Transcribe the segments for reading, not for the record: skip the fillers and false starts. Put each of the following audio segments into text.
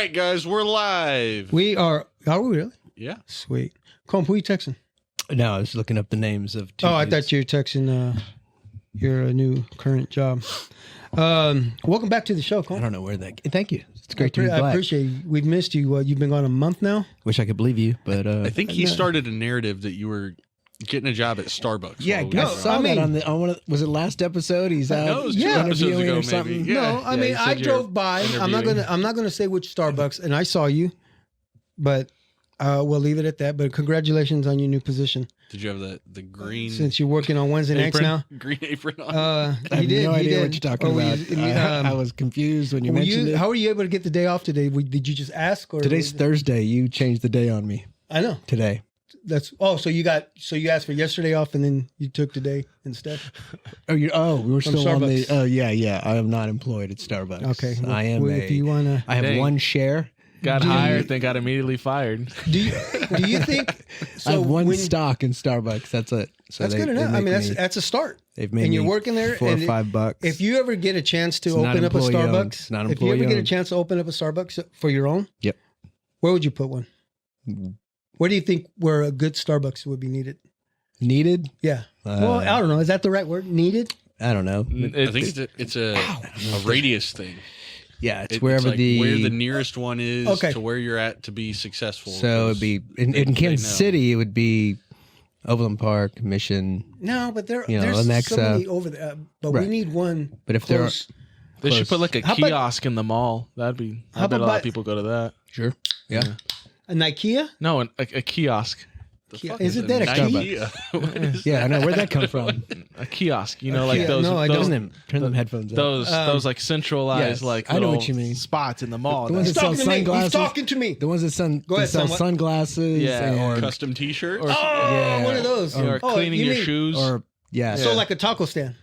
right, guys, we're live. We are. Are we really? Yeah. Sweet. Comp, who are you texting? No, I was looking up the names of two I dudes. thought you were texting your new current job. Welcome back to the show, I Comp. don't know where that... Thank you. It's great to be back. I appreciate you. We've missed you. You've been gone a month now? Wish I could believe you, but... I think he started a narrative that you were getting a job at Starbucks. yeah, while we I were saw gone. that on one of... Was it last episode? He's out No, it was two episodes interviewing ago, or something. maybe. Yeah. No, I mean, you I said drove by. I'm not gonna say which Starbucks, and I saw you, but we'll leave it at that. But congratulations on your new position. Did you have the green Since you're working on Wednesday nights apron? now. Green apron on? I have no idea what you're talking about. I was confused when you mentioned it. How were you able to get the day off today? Did you just ask? Or Today's Thursday. You changed the day on me. I know. Today. So you asked for yesterday off and then you took today instead. We were From still on the. Starbucks. Oh yeah. I am not employed at Starbucks. Okay, well, I am. if you wanna, I have Dang. one share. Got hired, then got immediately fired. do you think? So I have one when- stock in Starbucks. That's it. So That's they- good they enough. I make mean, me- that's a start. They've made And you're me working there, $4 or and $5. If you ever get a chance to It's not open up a employee-owned. Starbucks, It's not if you ever get a employee-owned. chance to open up a Starbucks for your own, Yep. where would you put one? Where do you think where a good Starbucks would be needed? Needed? Yeah. Well, I don't know. Is that the right word? Needed? I don't know. I think it's a radius thing. Yeah, it's It's wherever like where the nearest one is Okay. to where you're at to be successful. So it'd be in Kansas know. City. It would be Overland Park, Mission. No, but there's Lenexa. so many over there. But we Right. need one. But if there are- close. They should Close. put like a How about- kiosk in the mall. That'd be. I How bet a lot about- of people go to that. Sure. Yeah. An IKEA? No, a kiosk. The Kia- fuck isn't a that a Ikea? What is Yeah, I know. Where'd that come from? A kiosk. You know, A like kiosk. those. No, I those, don't. Turn them headphones up. those like centralized yes, like I know what little you mean. spots in the mall. The ones He's that sell talking to me. He's sunglasses. talking to me. The ones that Go ahead, sell son. sunglasses. Yeah, and, or Custom T-shirts. Or- Yeah. One of those. or Oh, cleaning you your mean- shoes. or yeah. So like a taco stand.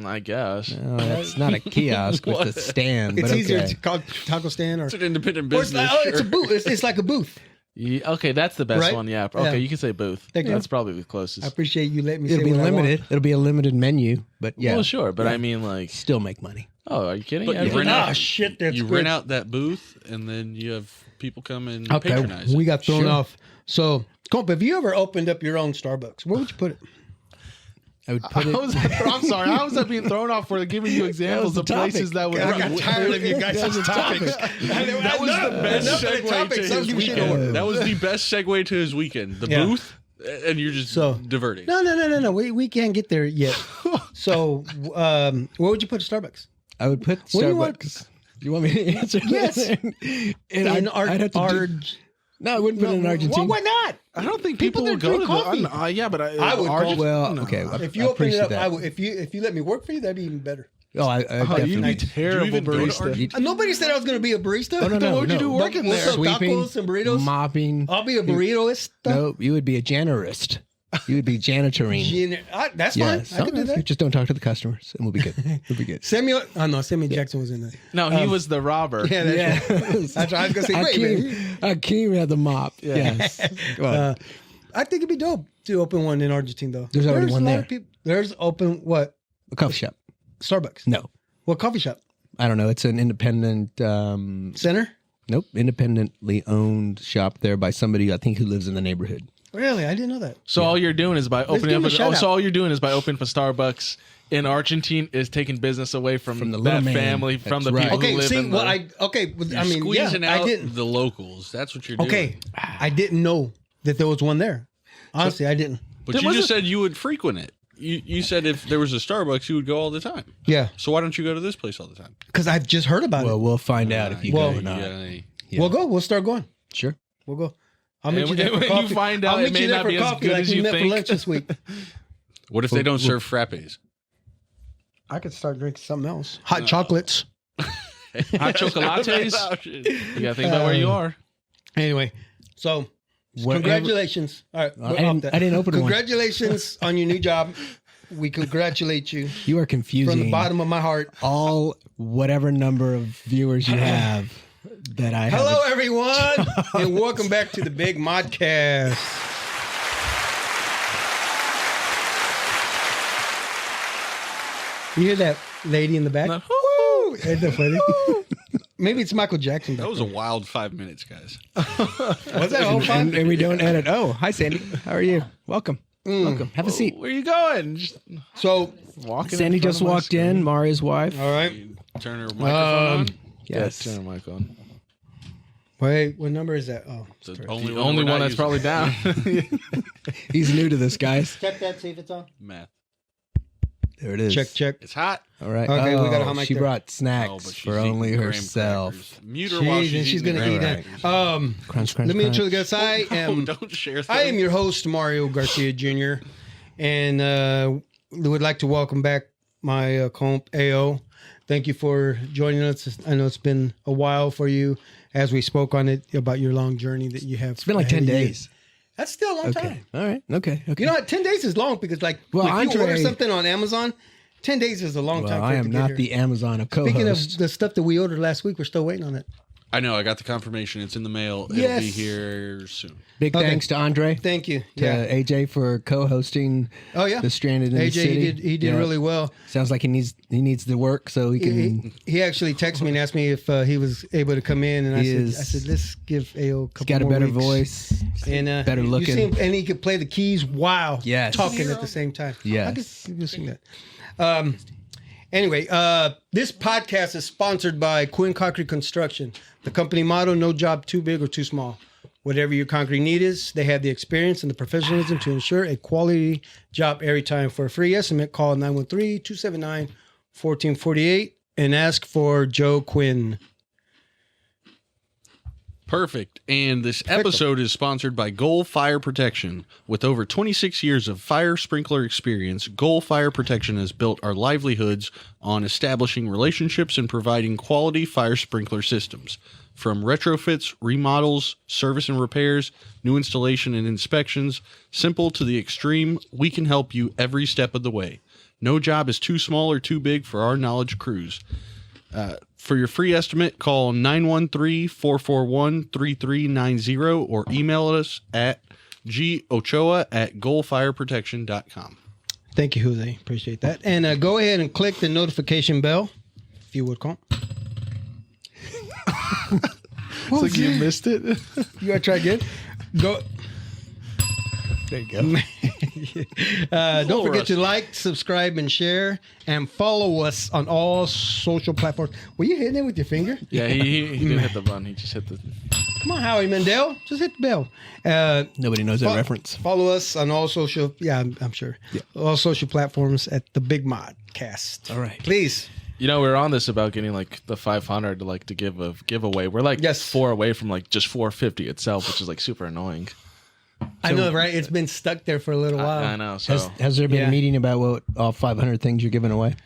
I guess. No, that's not a kiosk with a stand. It's but easier okay. to call taco stand or It's an independent or it's business. like, it's a booth. It's like a booth. Yeah, okay, that's the best Right? one. Yeah. Yeah. Okay, you can say booth. Thank you. That's probably the I closest. appreciate you letting me It'll say be what I want. limited. It'll be a limited menu, but yeah, Well, sure, but Yeah. I mean, like, still make money. oh, are you kidding? But you Every- rent out- Ah, shit, that's you good. rent out that booth, and then you have people come and Okay, patronize. we it. got thrown Sure. off. So, Comp, have you ever opened up your own Starbucks? Where would you put it? I would put How was it. that, I'm sorry. How was that being thrown off for giving you examples the of places topic. that would? I got tired of you guys' topics. That was the best segue to his weekend. That was the best segue to his weekend. The Yeah. booth, and you're just So- diverting. No. We can't get there yet. So, where would you put Starbucks? I would put What do you want? Starbucks. Do you want me to answer? Yes. that? And I'd have to do- No, I wouldn't put it in Argentina. Why not? I don't think People people, that will go to drink coffee. the. Yeah, but I would Argent- go- Well, no. okay. If you I open it appreciate up, that. I would, if you let me work for you, that'd be even better. Oh, I Oh, definitely. you'd be Do terrible you even go to barista. Argentina? Nobody said I was going to be a barista. Oh, no, Then no, what would you no. do working We'll there? sell Sweeping, tacos and burritos. mopping. I'll be a burritoist. No, you would be a janitorist. You would be janitoring. That's Yes. fine. I can do that. Just don't talk to the customers, and we'll be good. We'll be good. Samuel Jackson was in there. No, he was the robber. Yeah, that's right. Yes. That's right. I was going to say, wait a minute. Akeem had the mop. Yes. Go on. I think it'd be dope to open one in Argentina, though. There's already one a lot there. of people. There's open what? A coffee shop. Starbucks. No, What coffee shop? I don't know. It's an independent. Center? Nope, independently owned shop there by somebody I think who lives in the neighborhood. Really? I didn't know that. So all you're doing is by give opening him up. a shout out. So all you're doing is by opening for Starbucks in Argentina is taking business away from the that little man. family, from That's the right. people Okay, who live see, in well, the. You're I mean, squeezing yeah, out I didn't. the locals. That's what you're doing. Okay, I didn't know that there was one there. Honestly, I didn't. But There you just wasn't- said you would frequent it. You said if there was a Starbucks, you would go all the time. Yeah, So why don't you go to this place all the time? because I've just heard about Well, it. we'll find out if you Well, go or not. Yeah. Yeah. We'll go. We'll start going. Sure. We'll go. I'll meet And you there for when you coffee. find out I'll it meet may you there not for be as coffee good like as we you met for think. lunch this week. What if they don't serve frappes? I could start drinking something else. Hot chocolates. Hot chocolates. You gotta think about where you are. Anyway, so Wherever- congratulations. All right, we're I off didn't- that. I didn't open one. Congratulations on your new job. We congratulate you You are confusing from the bottom of my heart. all whatever number of viewers you have that I have. Hello, everyone, and welcome back to the Big Modcast. You hear that lady in the back? Not- Woo! Ain't that funny? Maybe it's Michael Jackson. That was a wild 5 minutes, guys. Was that all fun? And we don't edit. Oh, hi, Sandy. How are you? Welcome. Welcome. Have a seat. Where are you going? Just So, walking. Sandy just walked in. Maria's wife. all right. Turn her microphone on. Yes. Turn the mic on. Wait, what number is that? Oh, It's the The only only we're one not that's probably down. He's new to this, guys. check that. See if it's on. Math. There it is. Check. It's hot. All right. Okay, we got a Oh, hot mic she there. brought Oh, snacks but she's for eating only graham herself. crackers. Mute her while Jeez, and she's eating gonna the eat graham that. crackers. Crunch, crunch, Let me crunch. introduce. I Oh, am. don't share. I am your host, Mario Garcia Jr., and would like to welcome back my comp AO. Thank you for joining us. I know it's been a while for you, as we spoke on it about your long journey that you have. It's been like 10 days. That's still a long Okay. time. All right. Okay. You know what? 10 days is long because, like, Well, if you Andre- order something on Amazon, 10 days is a long Well, time. For I it am to get not here. the Amazon of Speaking co-host. of the stuff that we ordered last week, we're still waiting on it. I know. I got the confirmation. It's in the mail. It'll Yes. be here soon. Big Okay. thanks to Andre, Thank you. to AJ for co-hosting Oh yeah. the Stranded in the AJ, City. he did Yeah. really well. Sounds like he needs the work so he can. He actually texted me and asked me if he was able to come in, and I He said, is- let's give AO a couple He's got a more better weeks. voice. And better you looking. see him, and he could play the keys while Yes. talking at the same time. Yes. I guess you sing that. Anyway, this podcast is sponsored by Quinn Concrete Construction. The company motto: no job too big or too small. Whatever your concrete need is, they have the experience and the professionalism to ensure a quality job every time. For a free estimate, call 913-279-1448 and ask for Joe Quinn. Perfect. And this episode is sponsored by Goal Fire Protection. With over 26 years of fire sprinkler experience, Goal Fire Protection has built our livelihoods on establishing relationships and providing quality fire sprinkler systems. From retrofits, remodels, service and repairs, new installation and inspections, simple to the extreme, we can help you every step of the way. No job is too small or too big for our knowledge crews. For your free estimate, call 913-441-3390 or email us at gochoa@goalfireprotection.com. Thank you, Jose. Appreciate that. And go ahead and click the notification bell, if you would, call. It's like you missed it. You want to try again? Go. There you go. Don't forget to like, subscribe, and share, and follow us on all social platforms. Were you hitting it with your finger? Yeah, he didn't hit the button. He just hit the. Come on, Howie Mandel. Just hit the bell. Nobody knows that reference. Follow us on all social. Yeah, I'm sure. Yeah. All social platforms at the Big Mod Cast. All right. Please. You know, we were on this about getting like the 500 to give a giveaway. We're like Yes. 4 away from like just 450 itself, which is like super annoying. I know, right? It's been stuck there for a little while. I know. So, Has there been Yeah. a meeting about what all 500 things you're giving away?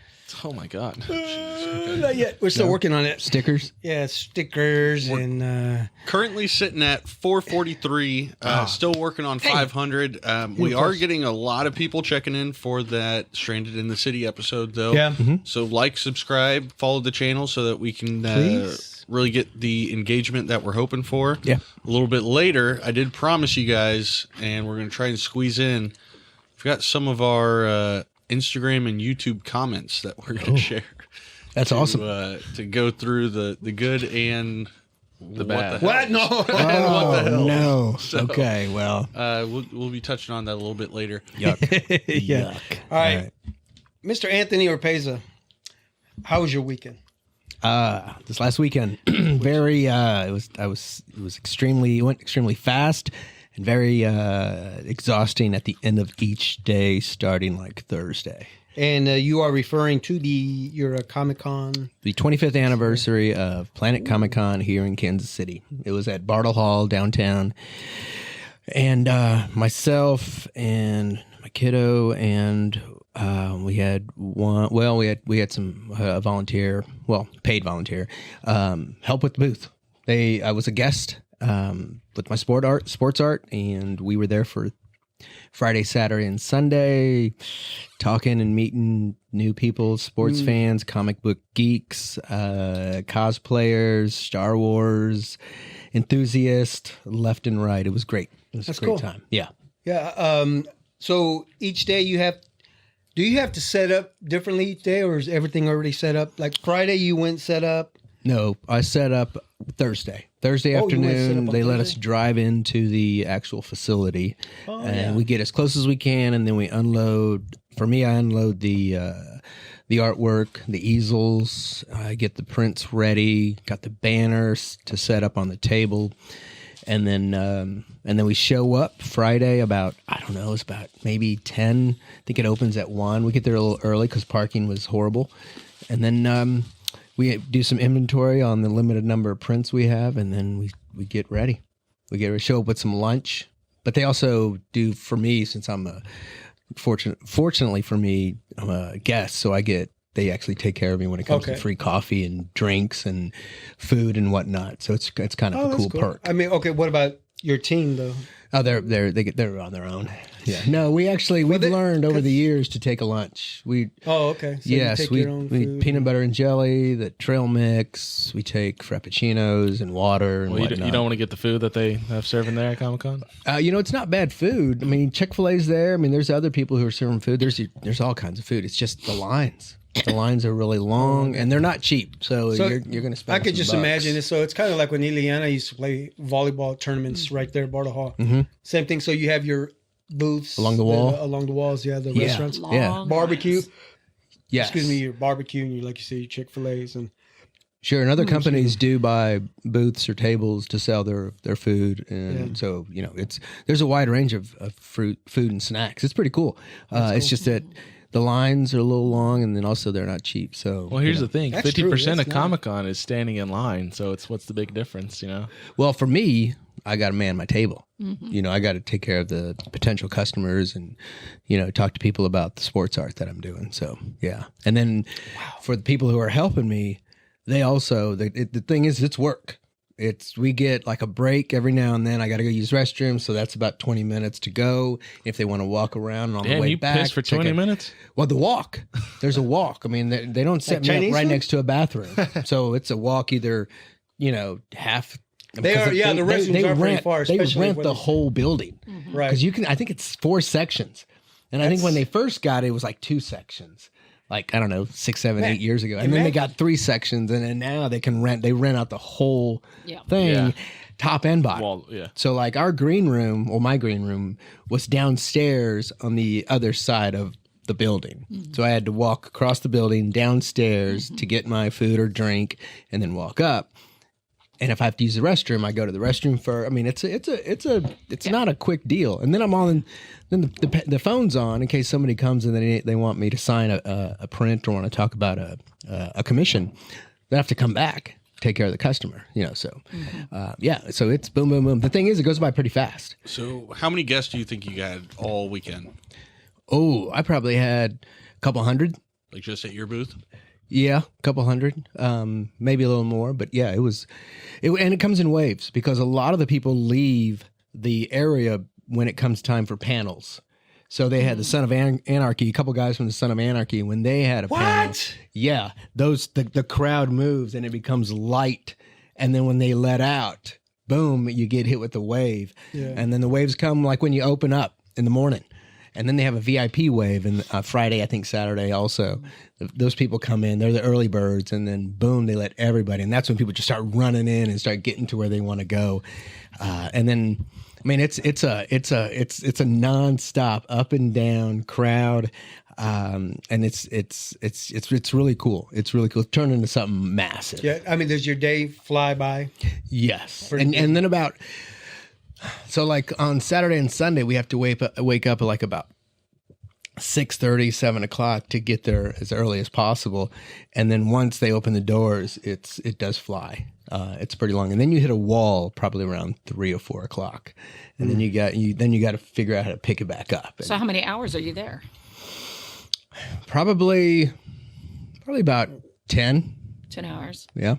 oh my god. Not yet. We're still working on it. Stickers? Yeah, stickers and Currently sitting at 443, still working on 500. We are getting a lot of people checking in for that Stranded in the City episode, though. Yeah. So like, subscribe, follow the channel so that we can Please. really get the engagement that we're hoping for. Yeah. A little bit later, I did promise you guys, and we're going to try and squeeze in. We've got some of our Instagram and YouTube comments that we're going to share. That's awesome. To go through the good and The bad. what? No. What the hell? No. So- Okay, well. We'll be touching on that a little bit later. Yuck. Yeah. Yuck. All right. Mr. Anthony Orpeza, how was your weekend? This last weekend, it went extremely fast and very exhausting at the end of each day, starting like Thursday. And you are referring to your Comic-Con. The 25th anniversary of Planet Comic-Con here in Kansas City. It was at Bartle Hall downtown, and myself and my kiddo and we had one. Well, we had some paid volunteer help with the booth. I was a guest with my sports art, and we were there for Friday, Saturday, and Sunday, talking and meeting new people, sports fans, comic book geeks, cosplayers, Star Wars enthusiasts, left and right. It was great. It was That's a great cool. time. Yeah. Yeah. So each day do you have to set up differently each day, or is everything already set up? Like Friday, you went set up. No, I set up Thursday. Thursday Oh, you went set afternoon, up on they let us Thursday? drive into the actual facility, and yeah. we get as close as we can, and then we unload. For me, I unload the artwork, the easels. I get the prints ready. Got the banners to set up on the table, and then we show up Friday about, I don't know, it's about maybe 10. I think it opens at 1. We get there a little early because parking was horrible, and then we do some inventory on the limited number of prints we have, and then we get ready. We get ready, show up with some lunch. But they also do, for me, since I'm fortunately for me, I'm a guest, so they actually take care of me when it comes to free coffee and drinks and food and whatnot. So it's kind of a cool perk. I mean, okay, what about your team though? Oh, they're on their own. Yeah. No, we've learned over the years to take a lunch. Okay. So yes, you take we your own food. peanut butter and jelly, the trail mix. We take frappuccinos and water and whatnot. You don't want to get the food that they have serving there at Comic-Con? It's not bad food. I mean, Chick-fil-A's there. I mean, there's other people who are serving food. There's all kinds of food. It's just the lines. The lines are really long, and they're not cheap. So you're going to spend. I could just bucks. imagine it. So it's kind of like when Ileana used to play volleyball tournaments right there at Bartle Hall. Mm-hmm. Same thing. So you have your booths Along the wall? along the walls. Yeah, the Yeah. restaurants, Yeah. barbecue. Yes. Excuse me, your barbecue, and like you say, your Chick-fil-A's and. Sure, and other companies do buy booths or tables to sell their food, and so there's a wide range of food and snacks. It's pretty cool. It's just that the lines are a little long, and then also they're not cheap. So Well, here's the thing: That's true. 50% of That's nice. Comic-Con is standing in line. So what's the big difference? Well, for me, I got to man my table. I got to take care of the potential customers and, talk to people about the sports art that I'm doing. So, yeah. And then for the people who are helping me, they also, the thing is, it's work. We get like a break every now and then. I got to go use restrooms. So that's about 20 minutes to go. If they want to walk around and on the way you back. piss for 20 minutes? Well, the walk. There's a walk. I mean, they don't set me Chinese up right food? next to a bathroom. So it's a walk either, half. They are, yeah. The restrooms are pretty far. They especially rent when the it's- whole building. Right. Because I think it's 4 sections. And I think when they first got it, it was like 2 sections. Like, I don't know, 6, 7, 8 years ago. And then they got 3 sections. And then now they rent out the whole thing, Yeah. top and bottom. Well, yeah. So like our green room, or my green room, was downstairs on the other side of the building. So I had to walk across the building downstairs to get my food or drink and then walk up. And if I have to use the restroom, I go to the restroom first. I mean, it's not a quick deal. And then I'm on, then the phone's on in case somebody comes and they want me to sign a print or want to talk about a commission. They have to come back, take care of the customer. So so it's boom, boom, boom. The thing is, it goes by pretty fast. So, how many guests do you think you had all weekend? Oh, I probably had a couple hundred. Like just at your booth? Yeah, a couple hundred, maybe a little more, but yeah, and it comes in waves because a lot of the people leave the area when it comes time for panels. So they had the Son of Anarchy, a couple guys from the Son of Anarchy, when they had a panel. Yeah, the crowd moves and it becomes light, and then when they let out, boom, you get hit with the wave, and then the waves come like when you open up in the morning. And then they have a VIP wave, and Friday, I think Saturday also. Those people come in; they're the early birds, and then boom, they let everybody. And that's when people just start running in and start getting to where they want to go. And then, I mean, it's a nonstop up and down crowd, and it's really cool. It's really cool. It's turned into something massive. Yeah, I mean, does your day fly by? Yes, and then about. So like on Saturday and Sunday, we have to wake up at like about 6:30, 7 o'clock to get there as early as possible. And then once they open the doors, it does fly. It's pretty long. And then you hit a wall probably around 3 or 4 o'clock. And then you got to figure out how to pick it back up. So how many hours are you there? Probably about 10. 10 hours. Yeah.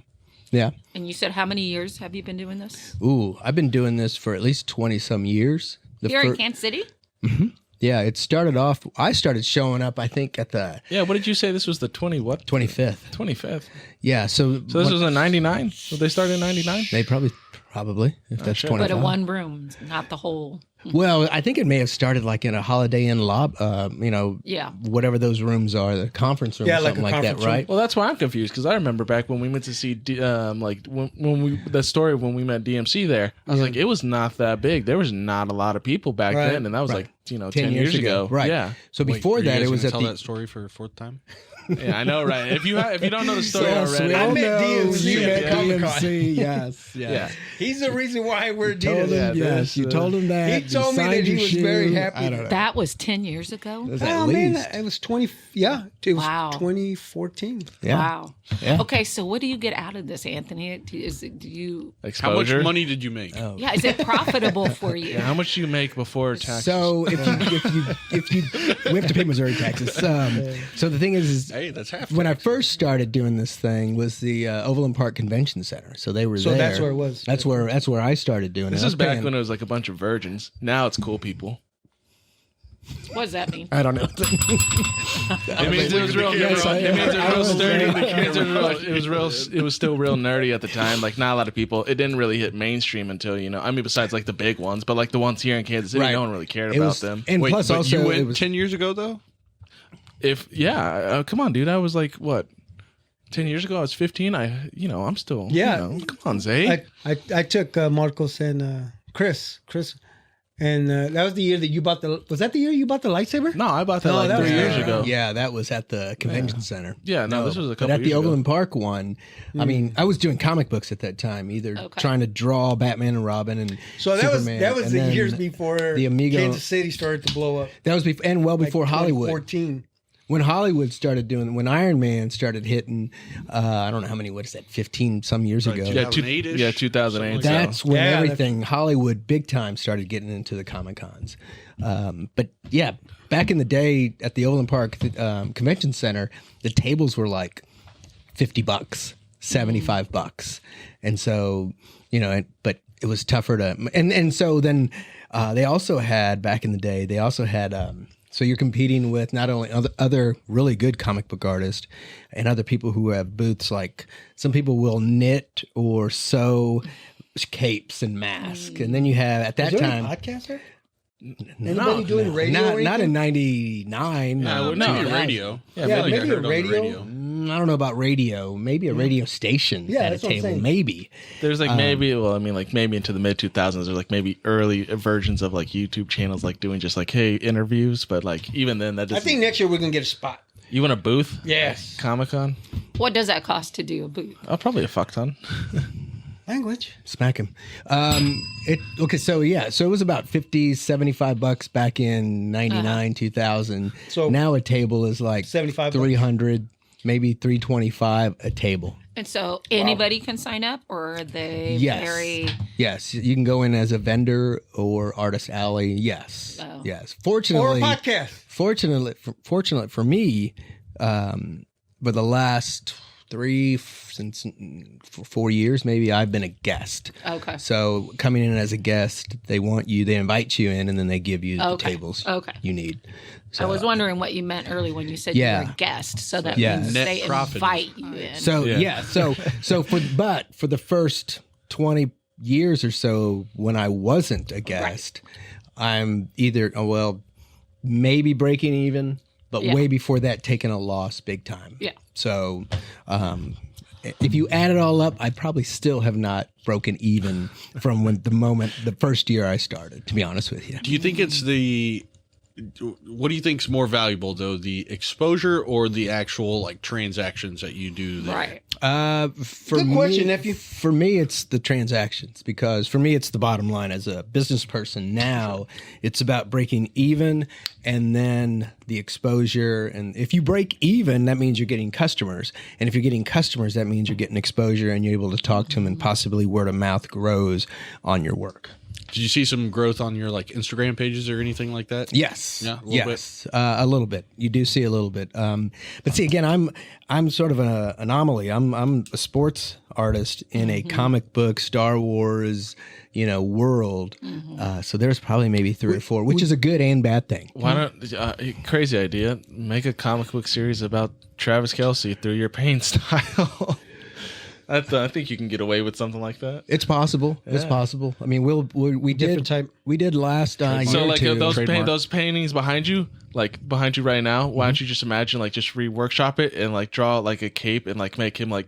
Yeah. And you said how many years have you been doing this? Ooh, I've been doing this for at least 20 some years. Here in Kansas City? Yeah, it started off, I started showing up, I think, at the Yeah, what did you say? This was the 25th. 25th. Yeah, so So this was in 99? So they started in 99? They probably Probably, if that's sure. 25. But a one room, not the whole. Well, I think it may have started like in a Holiday Inn Yeah. whatever those rooms are, the conference room Yeah, or like something a like that, conference room. right? Well, that's why I'm confused because I remember back when we went to see the story of when we met DMC there. I was like, it was not that big. There was not a lot of people back Right. then, and that was Right. like 10 years ago. Right. Yeah. So Wait, before are you that, guys it was gonna at tell the that story for a fourth time. Yeah, I know, right? If you don't know the story Yes, already, we all I met know DMC you at met Comic-Con. DMC, yes, yes. yeah. He's the reason why we're Told Adidas. him, Yeah, yes, this, you told him that. He told me signed that he your was shoe. very happy. I don't know. That was 10 years ago. It was Oh at man, least. it was 20. Yeah, it was Wow. 2014. Yeah. Wow. Yeah. Okay, so what do you get out of this, Anthony? Do you? How much Exposure. money did you make? Oh. Yeah, is it profitable for you? Yeah, how much do you make before taxes? So if you we have to pay Missouri taxes. So the thing is Hey, that's half. when I first started doing this thing was the Overland Park Convention Center. So they were So there. that's where it was. That's where I started doing it. this I is was back paying- when it was like a bunch of virgins. Now it's cool people. What does that mean? I don't know. It means it was real. Yes, I It means it am. was real I was sturdy. there. It means it was still real nerdy at the time. Like not a lot of people. It didn't really hit mainstream until I mean, besides like the big ones, but like the ones here in Kansas City, Right. no one really cared It about was, them. and Wait, plus but also you went it was 10 years ago though. Come on, dude. I was like what? 10 years ago, I was 15. I'm still. Yeah. Come on, Zay. I took Marcos and Chris, and that was the year that you bought the. Was that the year you bought the lightsaber? No, I bought that No, like that 3 was- years yeah. ago. Yeah, that was at the convention center. Yeah, no, this was a But couple at the years ago. Overland Park one, I mean, I was doing comic books at that time, either Okay. trying to draw Batman and Robin and So Superman, that was and the then years before the Amigo. Kansas City started to blow up. That was and well Like before Hollywood. 2014. When Hollywood started doing, when Iron Man started hitting, I don't know how many, what is that, 15 some years ago. Right, Yeah, 2008-ish, 2008. something like That's when Yeah, everything Hollywood big time started getting into the Comic Cons. But yeah, back in the day at the Overland Park Convention Center, the tables were like $50, $75, and so but it was tougher to and so then they also had back in the day they also had. So you're competing with not only other really good comic book artists and other people who have booths. Like some people will knit or sew capes and masks, and then you have at that Is there time. any podcast there? Anybody doing radio? or Not anything? in '99. No, no, maybe no. radio. Yeah, I feel like I maybe heard a on the radio. I don't know about radio. Maybe a radio station Yeah, at a that's what I'm table. saying. Maybe. There's like maybe into the mid 2000s. There's like maybe early versions of like YouTube channels like doing just like hey interviews, but like even then that I just think next year we're gonna get a spot. you want a booth? Yes. Comic Con? What does that cost to do a booth? Oh, probably a fuck ton. Language. Smack him. So it was about $50-$75 back in '99, 2000. So now a table is like $75. 300, maybe 325 a table. And so anybody can sign up, or are they Yes. very? Yes, you can go in as a vendor or artist alley. Yes, Oh. yes. Or a Fortunately, podcast. fortunate for me, for the last 4 years, maybe I've been a guest. Okay. So coming in as a guest, they invite you in, and then they give you the Okay. tables Okay. you need. I was wondering what you meant earlier when you said Yeah. you were a guest. So that Yeah. means Net they profit. invite you in. So Yeah. so for the first 20 years or so when I wasn't a guest, I'm either maybe breaking even, but Yeah. way before that taking a loss big time. Yeah. So if you add it all up, I probably still have not broken even from the first year I started, to be honest with you. Do you think it's what do you think's more valuable though, the exposure or the actual like transactions that you do there? Right. For Good question, me, nephew. For me, it's the transactions, because for me, it's the bottom line as a business person. Now, it's about breaking even, and then the exposure. And if you break even, that means you're getting customers, and if you're getting customers, that means you're getting exposure, and you're able to talk to them, and possibly word of mouth grows on your work. Did you see some growth on your like Instagram pages or anything like that? Yes. Yeah, a little yes. A little bit. You do see a little bit. But see, again, I'm sort of an anomaly. I'm a sports artist in a comic book Star Wars, world. So there's probably maybe 3 or 4, which is a good and bad thing. Why not? Crazy idea. Make a comic book series about Travis Kelce through your paint style. I think you can get away with something like that. It's possible. It's possible. I mean, we Different did type. we did last year So like or two. those paintings behind you, like behind you right now. Why don't you just imagine like just reworkshop it and like draw like a cape and like make him like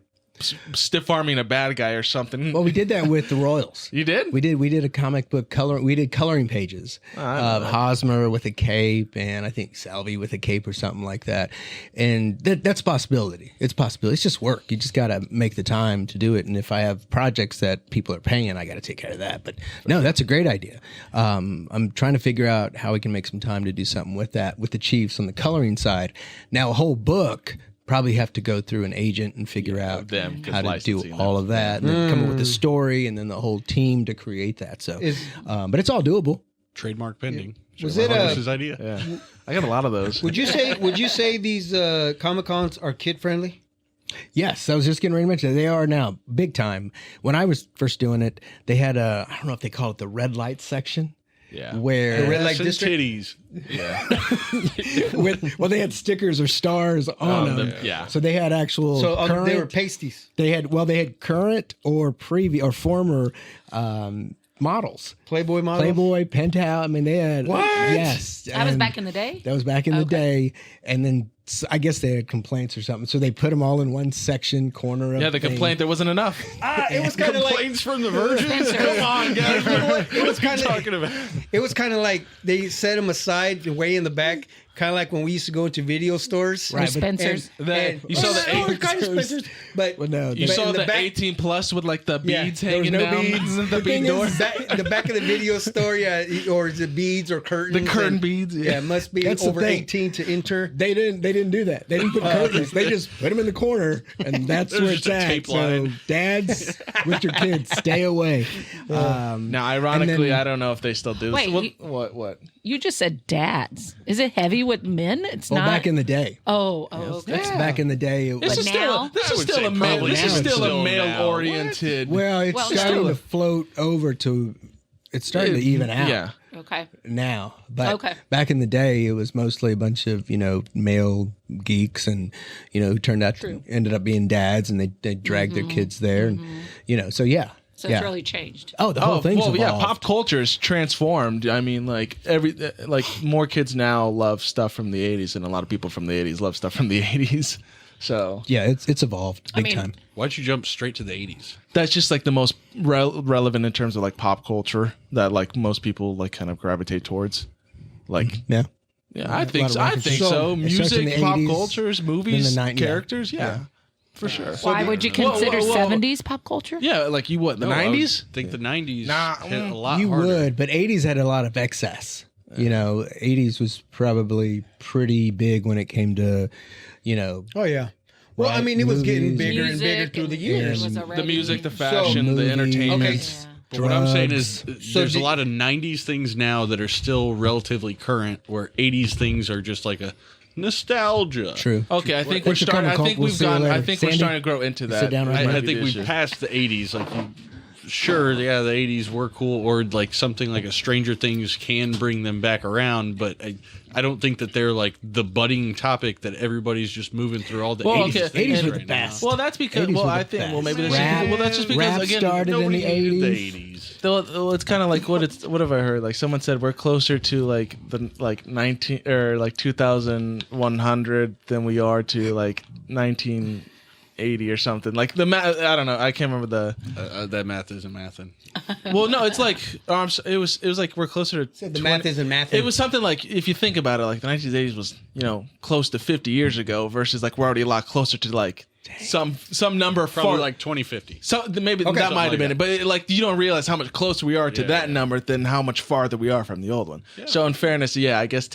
stiff arming a bad guy or something? Well, we did that with the Royals. You did? We did a comic book color. We did coloring pages of Hosmer with a cape, and I think Salvi with a cape or something like that. And that's a possibility. It's a possibility. It's just work. You just got to make the time to do it. And if I have projects that people are paying, I got to take care of that. But no, that's a great idea. I'm trying to figure out how we can make some time to do something with that with the Chiefs on the coloring side. Now, a whole book. Probably have to go through an agent and figure out how to do all of that, and then come up with the story, and then the whole team to create that. So, but it's all doable. Trademark pending. Was it his idea? Yeah, I got a lot of those. Would you say these Comic-Cons are kid friendly? Yes, I was just getting ready to mention that. They are now big time. When I was first doing it, they had I don't know if they call it the red light section. Yeah. Where The red light Some district? titties. well, they had stickers or stars on them. yeah. So they had actual. So current, they were pasties. They had current or previous or former models. Playboy models? Playboy, Penthouse. I mean, they had. What? Yes. That was and back in the day? That was back in the day, and then I guess they had complaints or something, so they put them all in one section corner. Of Yeah, the thing. complaint there wasn't enough. It was kind of like Complaints from the Virgin? Come on, guys. it was kind of talking about? it was kind of like they set them aside way in the back, kind of like when we used to go into video stores. Right, but- Spencer's. You saw the kind of Spencer's, but Well, no, You but saw in the the back- 18 plus with like the Yeah, beads there was hanging no down beads. the The bead thing door. is, the back of the video store, or is it beads or curtains? The curtain and- beads, Yeah, it must be That's the over thing. 18 to enter. They didn't do that. They didn't put curtains. They just put them in the corner, and that's There's where just it's a at. tape So, line. dads with your kids, stay away. Now, ironically, and then- I don't know if they still do this. Wait, What? You just said dads. Is it heavy with men? It's Well, not. back in the day. okay. That's back in the day. It This was, is now? still this I is would still say a male. probably This is now. still a Still male now. oriented. well, it's Well, starting still- to float over to. It's starting to even out. Yeah. Okay. Now, but Okay. back in the day, it was mostly a bunch of male geeks, and who turned out ended up being dads, and they dragged their kids there, and so yeah. So yeah. it's really changed. Oh, the whole thing's well, yeah. evolved. Pop culture is transformed. I mean, like more kids now love stuff from the '80s, and a lot of people from the '80s love stuff from the '80s. So Yeah, it's evolved big time. Why'd you jump straight to the 80s? that's just like the most relevant in terms of like pop culture that like most people like kind of gravitate towards. Like, Yeah. yeah, I think so. lot I of think references. so. It starts in Music, the pop 80s, cultures, movies, then the characters. Yeah, for sure. Why would you Whoa, consider whoa, whoa. 70s pop culture? Yeah, like you what? The No, I would '90s? think the 90s Nah, hit a lot You harder. would, but 80s had a lot of excess. 80s was probably pretty big when it came to, Oh yeah. Well, I Right, mean, it was getting movies. bigger and Music bigger through the and years. it was The already- music, the fashion, the movies. entertainment. Okay. Yeah. But what I'm saying drugs. is, So there's a do- lot of 90s things now that are still relatively current, where 80s things are just like a nostalgia. True. Okay, I think What's we're your starting. I comment, think Colt? We'll we've see you gone. I later. think Sandy? we're starting to grow into that. Sit down right I, now. I think we've passed the 80s. Like, sure, yeah, the 80s were cool, or like something like a Stranger Things can bring them back around, but I don't think that they're like the budding topic that everybody's just moving through all the Well, 80s okay, things 80s were right the now. best. Well, that's because. 80s Well, were I the think. Well, best. maybe that's Rap- just, well, that's just because rap again, started in Nobody the needed 80s. the 80s. Though it's kind of like what have I heard? Like someone said we're closer to like the like 19 or like 2100 than we are to like 1980 or something. Like the math. I don't know. I can't remember the. That math isn't mathing. Well, no, it's like it was like we're closer to. The math isn't math. It was something like, if you think about it, like the 1980s was, close to 50 years ago versus like we're already a lot closer to like some number Probably far like 2050. So maybe that something might have like been that. it, but like you don't realize how much closer we are to Yeah, that yeah. number than how much farther we are from the old one. So in fairness, yeah, I guess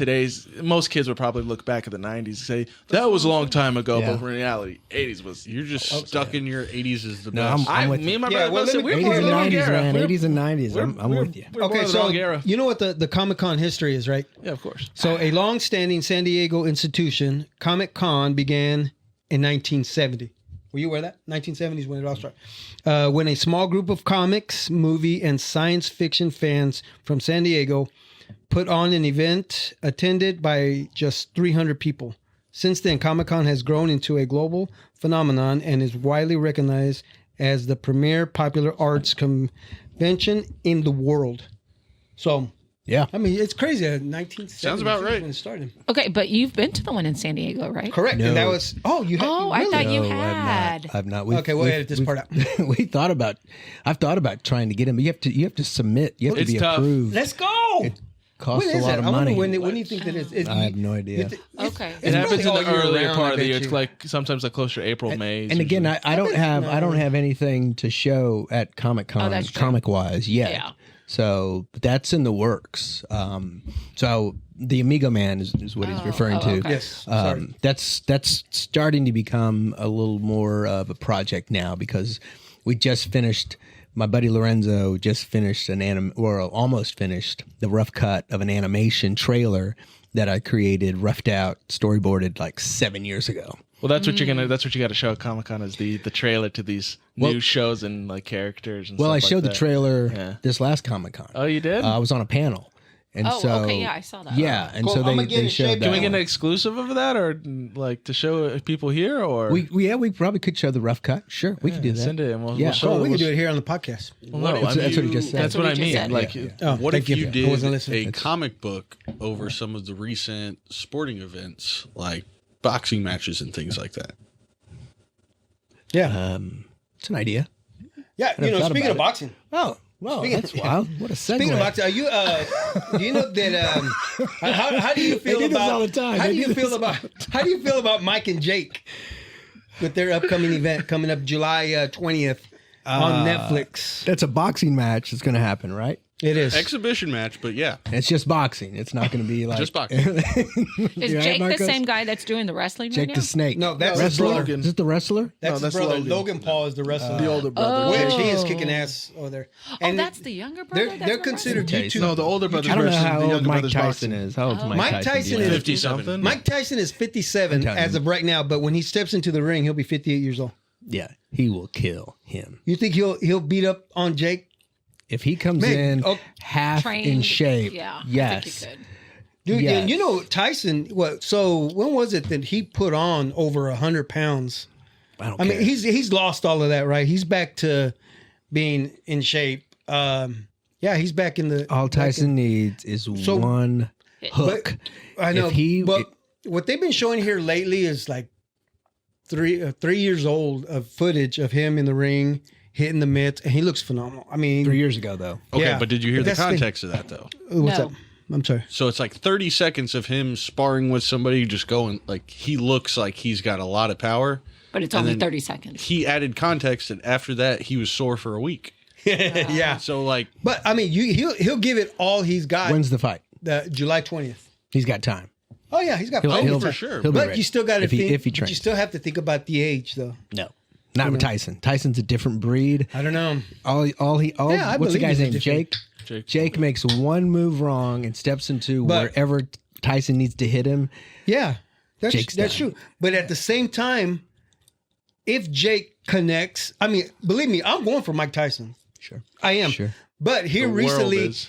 most kids would probably look back at the 90s and say that was a long time ago, Yeah. but in reality, 80s was. You're just stuck in your 80s is the No, best. I'm with Me you. and my Yeah, brother well, both said let me- we're 80s born in and the wrong 90s, era. man. We're- 80s and 90s. I'm we're- with you. We're born Okay, in the so wrong era. you know what the Comic-Con history is, right? Yeah, of course. So a long-standing San Diego institution, Comic-Con, began in 1970. Were you aware of that? 1970s when it all started. When a small group of comics, movie, and science fiction fans from San Diego put on an event attended by just 300 people. Since then, Comic-Con has grown into a global phenomenon and is widely recognized as the premier popular arts convention in the world. So, Yeah. I mean, it's crazy. 1970 Sounds about right. when it started. Okay, but you've been to the one in San Diego, right? Correct. No. And that was, you had, Oh, I really? thought you No, had. I've not. Okay, we'll edit this part out. I've thought about trying to get him. You have to submit. You have to It's be tough. approved. Let's go. Costs When a is lot that? of I wonder money. when do you think that is? I have no idea. Okay. It happens in the earlier part of the year. It's It's like sometimes like closer to April, May. And again, I don't have anything to show at Comic Con, Oh, that's true. comic wise yet. Yeah. So that's in the works. So the Amigo Man is what he's referring to. okay. Yes. Sorry. That's starting to become a little more of a project now because we just finished. My buddy Lorenzo just finished almost finished the rough cut of an animation trailer that I created, roughed out, storyboarded like 7 years ago. Well, that's what you got to show at Comic Con is the trailer to these new shows and like characters. And Well, stuff I showed like the trailer Yeah. this last Comic Con. Oh, you did? I was on a panel, and Oh, so okay, yeah, I saw that. Yeah, and Cool, so I'm gonna get they in showed shape. that. Can we get an exclusive of that, or like to show people here, or we probably could show the rough cut. Sure, we could do that. send it and we'll Yeah. we'll show. We we'll can do it here on the podcast. Well, no, What if that's what he just said. That's That's what I what he mean. just said. Like, Oh, What thank if you I wasn't did listening. a comic book over some of the recent sporting events, like boxing matches and things like that? Yeah. It's an idea. Yeah. I thought Speaking about of it. boxing. Oh, well, that's wild. What a segue. Speaking of boxing, are you? Do you know that? How do you feel They do this about? all the time. How They do do you feel this. about? How do you feel about Mike and Jake with their upcoming event coming up July 20th on Netflix? That's a boxing match that's going to happen, right? It is. Exhibition match, but yeah, It's just boxing. It's not going to be like just boxing. Is Right, Jake the Marcos? same guy that's doing the wrestling Jake right the now? Snake. No, that's his wrestler. brother. Is it the wrestler? That's his that's brother. Logan. Logan Paul is the wrestler. the older brother. Which he is Oh. kicking ass over there. Oh, that's the younger brother? They're that's not considered wrestling? YouTube. No, the older brother I don't know versus how the old younger Mike brother's Tyson boxing. is. How old's Oh. Mike Mike Tyson? Tyson do you is- know? 50 something. Mike Tyson is 57 telling as you. of right now, but when he steps into the ring, he'll be 58 years old. Yeah, he will kill him. You think he'll beat up on Jake? If he comes Man, in oh, half Trained. in shape, Yeah. yes. I think he could. Dude, Yes. and you know Tyson. What? So when was it that he put on over 100 pounds? I don't I care. mean, he's lost all of that, right? He's back to being in shape. Yeah, he's back in the. All Tyson needs is So- one hook. I know, If he- but what they've been showing here lately is like 3 years old of footage of him in the ring hitting the mitts, and he looks phenomenal. I mean, 3 years ago, though. Okay, Yeah. but did you hear But the that's the thing. context of that though? what's No. up? I'm sorry. So it's like 30 seconds of him sparring with somebody, just going like he looks like he's got a lot of power. But it's And only then 30 seconds. He added context, and after that, he was sore for a week. Yeah, So like, but I mean, he'll give it all he's got. When's the fight? The July 20th. He's got time. Oh yeah, he's got. He'll- plenty of he'll- time. for sure. He'll be But ready. you still got to if he, think. if he but trains. you still have to think about the age, though. No, not with Tyson. Tyson's a different breed. I don't know. All I what's the believe guy's he's a name? different- Jake. Jake makes one move wrong and steps into But- wherever Tyson needs to hit him. Yeah, that's Jake's that's done. true. But at the same time, if Jake connects, I mean, believe me, I'm going for Mike Tyson. Sure. I am. Sure. But here The world recently, is.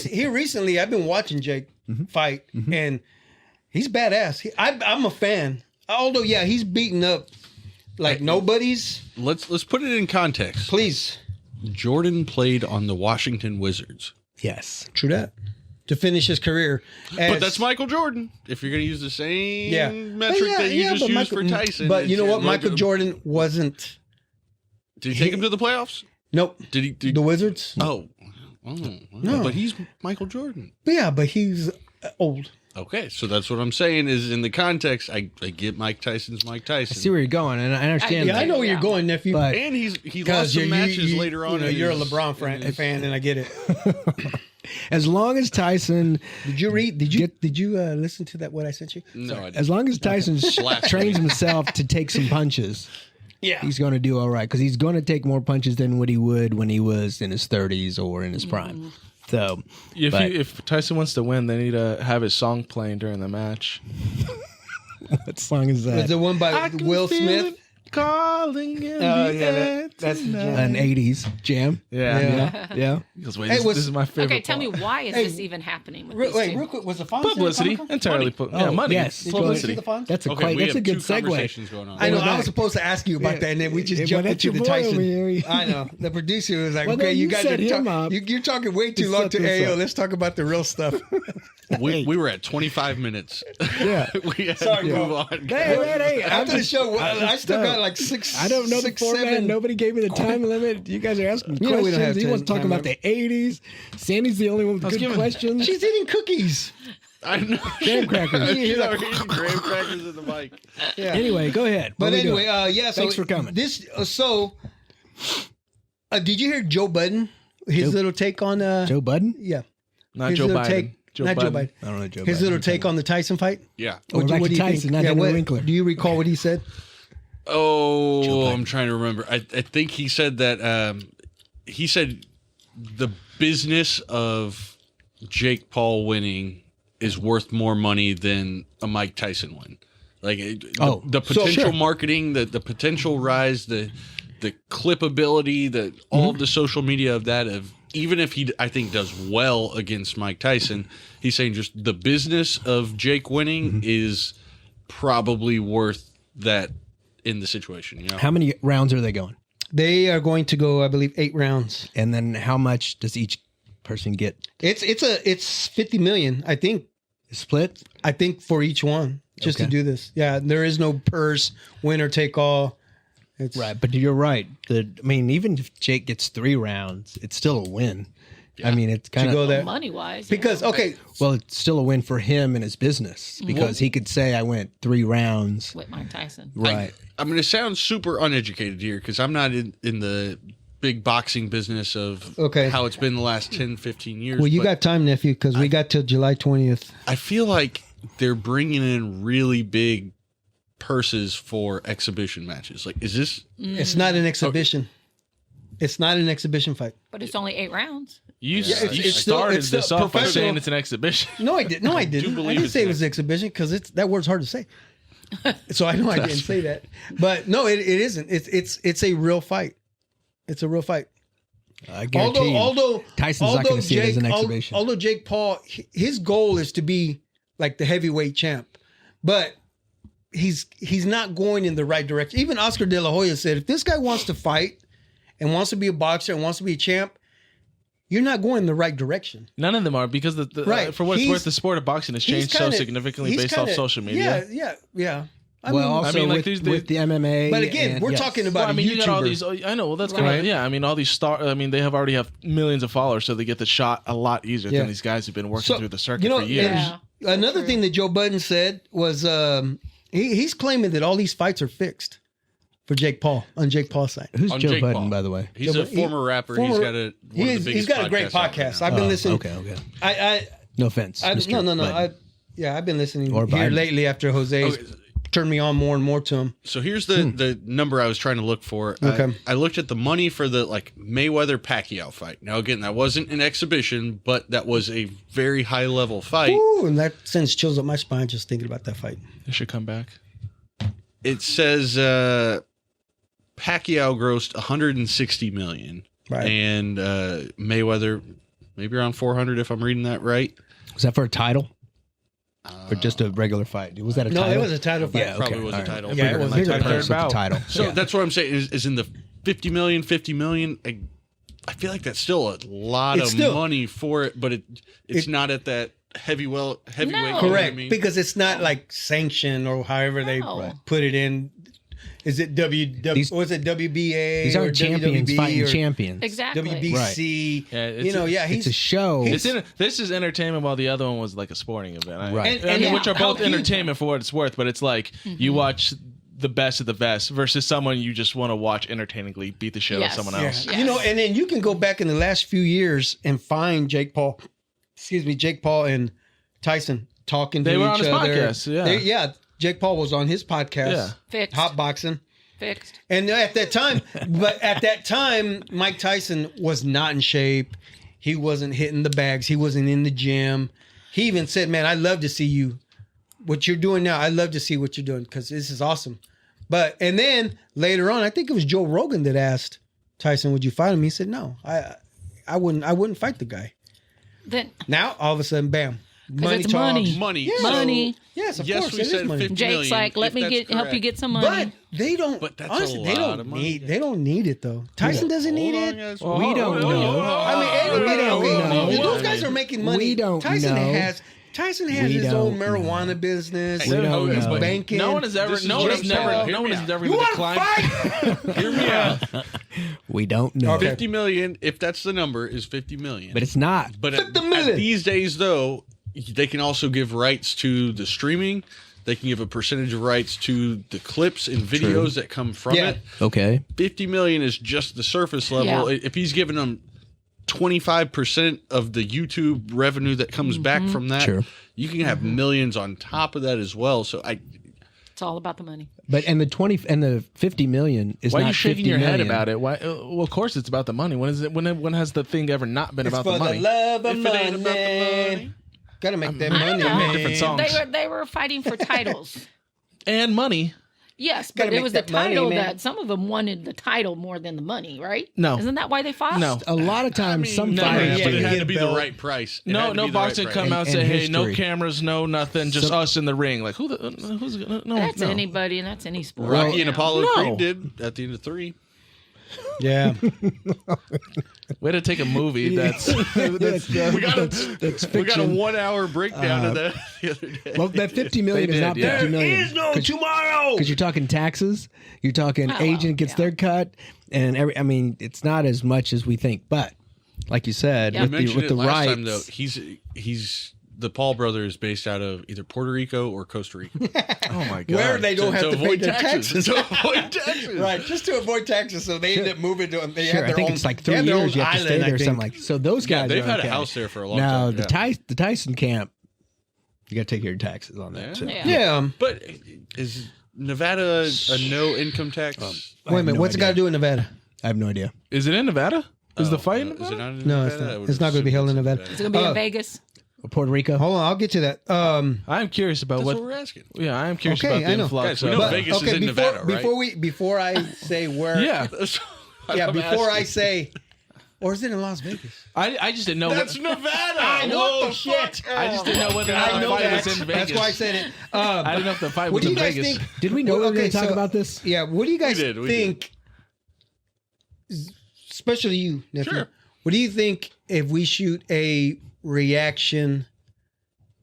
here recently, I've been watching Jake fight, and he's badass. I'm a fan. Although, yeah, he's beating up like nobody's. let's put it in context. Please, Jordan played on the Washington Wizards, Yes. true that. To finish his career, but that's Michael Jordan. If you're going to use the same yeah metric But that you just but used for Tyson, But you it's- know what? Michael Jordan wasn't. Did he take him to the playoffs? Nope. Did he? The Wizards. Oh, No. But he's Michael Jordan. Yeah, but he's old. Okay, so that's what I'm saying is in the context, I get Mike Tyson's Mike Tyson. I see where you're going, and I understand. Yeah, I know where you're going, nephew. But And he lost Because some matches later on. You know, in you're a his- LeBron fan, and I get it. as long as Tyson, Did you read? Did you listen to that? What I sent you? No, I as didn't. long as Tyson Blasphemy. trains himself to take some punches, Yeah. he's going to do all right because he's going to take more punches than what he would when he was in his 30s or in his prime. So, but If Tyson wants to win, they need to have his song playing during the match. what song is Was that? the one by Will Smith? calling in Oh, the yeah, air that's the tonight. An 80s jam. Yeah. He goes, wait, Hey, this is my favorite Okay, tell me part. why is Hey, this even happening with Wait, these two? real quick, was the Fonz Publicity. Entirely. Money. yes. Did you go see the Fonz? That's a Okay, we that's have a good two segue. conversations going on. I know. Well, I that- was supposed to ask you about that, and then we just Yeah, jumped well, that's into the your boy Tyson. over here. I know. The producer was like, Well, "Okay, no, you you guys set are him up. you're talking way too To long set to this AO. up. Let's talk about the real stuff." We were at 25 minutes. Yeah. We had Sorry, to move bro. on. Hey, After the show, I still got like six. I don't know the 6, format. 7. Nobody gave me the time limit. You guys are asking You know we questions. don't have He wants to talk time about limit. the 80s. Sandy's the only one with good giving- questions. She's eating cookies. I know. Graham crackers. She's already eating graham crackers in the mic. Yeah. Anyway, go ahead. But What are we anyway, doing? yeah. So Thanks for coming. This did you hear Joe Budden? His little take on Joe Budden? yeah. Not His Joe little Biden. take, not Joe Biden. I don't know Joe His Budden. little take on the Tyson fight. Yeah. We're back to Tyson, not Henry Winkler. Do you recall what he said? Oh, I'm trying to remember. I think he said that he said the business of Jake Paul winning is worth more money than a Mike Tyson win. Like the potential sure. marketing, the potential rise, the clippability, the all of the social media of that of even if he I think does well against Mike Tyson, he's saying just the business of Jake winning is probably worth that in the situation. You know? How many rounds are they going? They are going to go, I believe, 8 rounds. And then how much does each person get It's 50 million, I think. split? I think for each one, just to Okay. do this. Yeah, there is no purse, winner take all. It's Right, but you're right. Even if Jake gets 3 rounds, it's still a win. I mean, it's kind go of there Money wise. because okay, well, it's still a win for him and his business because he could say I went 3 rounds. with Mike Tyson. Right. I'm going to sound super uneducated here because I'm not in the big boxing business of Okay. how it's been the last 10, 15 years. well, you but got time, nephew, because we got till July 20th. I feel like they're bringing in really big purses for exhibition matches. Like, is this? It's not an exhibition. It's not an exhibition fight. But it's only 8 rounds. You it's started still this off by professional. saying it's an exhibition. No, I didn't. No, I didn't. I believe didn't it's say it an was exhibition because that word's hard to say. So I know I didn't say that. But no, it isn't. It's a real fight. It's a real fight. I guarantee you. Although Tyson's not gonna see it as an exhibition. Although Jake Paul, his goal is to be like the heavyweight champ, but he's not going in the right direction. Even Oscar De La Hoya said, if this guy wants to fight and wants to be a boxer and wants to be a champ, you're not going in the right direction. None of them are because Right. for what it's He's- worth, the sport of boxing has He's changed so kinda- significantly he's based off kinda- social media. Yeah. I Well, mean, also I mean, like, with, these- with the MMA. but again, we're yes. talking about Well, I mean, a you got all YouTuber. these. I know. Well, that's kind Right. of yeah. I mean, all these I mean, they already have millions of followers, so they get the shot a lot easier Yeah. than these guys who've been working So, through the circuit you know, for years. and another thing that Joe Budden said was he's claiming that all these fights are fixed for Jake Paul on Jake Paul's side. Who's On Joe Jake Budden, Paul. by the way? He's Yeah, a but former rapper. He's got a one of the he's biggest got a great podcasts out there podcast. now. I've been listening. Okay. I No offense. Mr. no. Budden. I've been listening Or here Biden. lately after Jose's Okay. turned me on more and more to him. So here's the number I was trying to look for. Okay. I looked at the money for the Mayweather Pacquiao fight. Now again, that wasn't an exhibition, but that was a very high level fight. Ooh, and that sends chills up my spine just thinking about that fight. They should come back. It says Pacquiao grossed 160 million, Right. and Mayweather maybe around 400 if I'm reading that right. Was that for a title? Or just a regular fight? Was that a No, title? it was a title fight. Yeah, Probably okay, was a all right. title. Yeah, it was a Bigger title. purse with the Bout. title. So Yeah. that's what I'm saying is in the 50 million. I feel like that's still a lot It's of still- money for it, but it's not at that heavyweight. No. You know what Correct, I mean? because it's not like sanctioned or however they No. put it in. Is it was it WBA? These or aren't champions WWB fighting or champions. Exactly. WBC? Yeah, it's- You know, yeah, It's a show. he's This is entertainment, while the other one was like a sporting event. Right. I mean, And which are how both huge- entertainment for what it's worth, but it's like you watch the best of the best versus someone you just want to watch entertainingly beat the shit out of Yes. someone Yeah. else. Yes. You know, and then you can go back in the last few years and find Jake Paul and Tyson talking to They each were other. on his podcast, yeah. Jake Paul was on his podcast, Yeah. Fixed. Hot Boxing. Fixed. And at that time, Mike Tyson was not in shape. He wasn't hitting the bags. He wasn't in the gym. He even said, "Man, I love to see you. What you're doing now, I love to see what you're doing because this is awesome." But and then later on, I think it was Joe Rogan that asked Tyson, "Would you fight him?" He said, "No, I wouldn't fight the guy." Then Now all of a sudden, bam, money it's talks. money. Money. Yeah. Money. Yes, of Yes, course, we it is said money. 50 Jake's million, like, let if me that's help you correct. get some money. But they don't. But that's honestly, a they lot don't of money. need. They don't need it though. Tyson doesn't need it. We don't know. I mean, everybody, don't okay, know. those guys are making money. We don't Tyson know. has We his own don't know. marijuana business. We don't His know. banking. No one has ever. This is No one what has I'm never. saying. No one has ever You even want to declined. fight? Hear me out. We don't know. Okay. 50 million, if that's the number, is 50 million. But it's not. But 50 at million. these days, though, they can also give rights to the streaming. They can give a percentage of rights to the clips and videos that come from Yeah. it. Okay. 50 million is just the surface level. Yeah. If he's giving them 25% of the YouTube revenue that comes back from that, Sure. you can have millions on top of that as well. So It's all about the money. But and the 50 million is Why not are you shaking 50 your head million. about it? Why? Well, of course it's about the money. When is it? When has the thing ever not been It's about for the money? love of If it ain't about the money. money. Gotta make that I money, don't know. man. Different songs. They were fighting for titles. And money. Yes, Gotta but it make was the that money, title man. that some of them wanted the title more than the money, right? No. Isn't that why they fought? No. A lot of times, some no, fighters yeah, but do. it you had get to be belt. the right price. It No, had to no be the right boxing price. come out And say, "Hey, no history. cameras, no nothing, just us in the ring." Like who's gonna? No, That's no. anybody, and that's any sport. Rocky and Apollo No. Creed did at the end of 3. Yeah. Way to take a movie that's That's We got a fiction. 1 hour breakdown of that the other day. Well, that 50 million They is did, not yeah. 50 million. There is no tomorrow. Because you're talking taxes, you're talking Oh, well, agent gets yeah. their cut, and I mean, it's not as much as we think. But like you said, Yeah. I with the, mentioned with it the last rights, time, though. He's the Paul brother is based out of either Puerto Rico or Costa Rica. oh my god. Where they don't have to pay avoid their taxes. To avoid taxes. Right, just to avoid taxes, so they end up moving to. They sure, have I their think own. it's like they 3 have their years own you have to stay island, there, I something think. like. So those Yeah, guys, they've are had okay. a house there for a long Now time. the Tyson camp, you got to take care of your taxes on that. Yeah. too. Yeah. Yeah. But is Nevada a no income tax? Wait a minute. What's it got to do in Nevada? I have no idea. Is it in Nevada? Is the fight in Is it Nevada? not in No, Nevada? it's not. I would It's not going to be assume held in it's Nevada. It's going to be in Vegas. Puerto Rico. Hold on, I'll get to that. I'm curious about That's what what. we're asking. Yeah, I am curious Okay, about the I know. influx. Guys, we of- know Vegas is in Nevada, right? Before I say where, Yeah, before I say, or is it in Las Vegas? I just didn't know. That's Nevada. I know Whoa, the shit. I just didn't know whether or I not the know fight that. was in Vegas. That's why I said it. I didn't know if the fight What was do in you guys Vegas. think? Did we know we were going to talk about this? Yeah. What do you guys did, we think? Especially you, nephew. Sure. What do you think if we shoot a reaction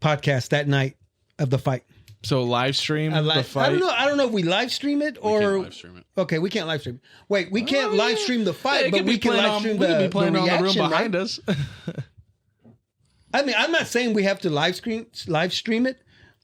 podcast that night of the fight? So live stream A the live- fight. I don't know if we live stream it We or can't live stream it. okay, we can't live stream. Wait, we can't live stream the fight, It but could we be can playing live on- stream we could the be playing on the room reaction, behind right? us. I mean, I'm not saying we have to live stream it,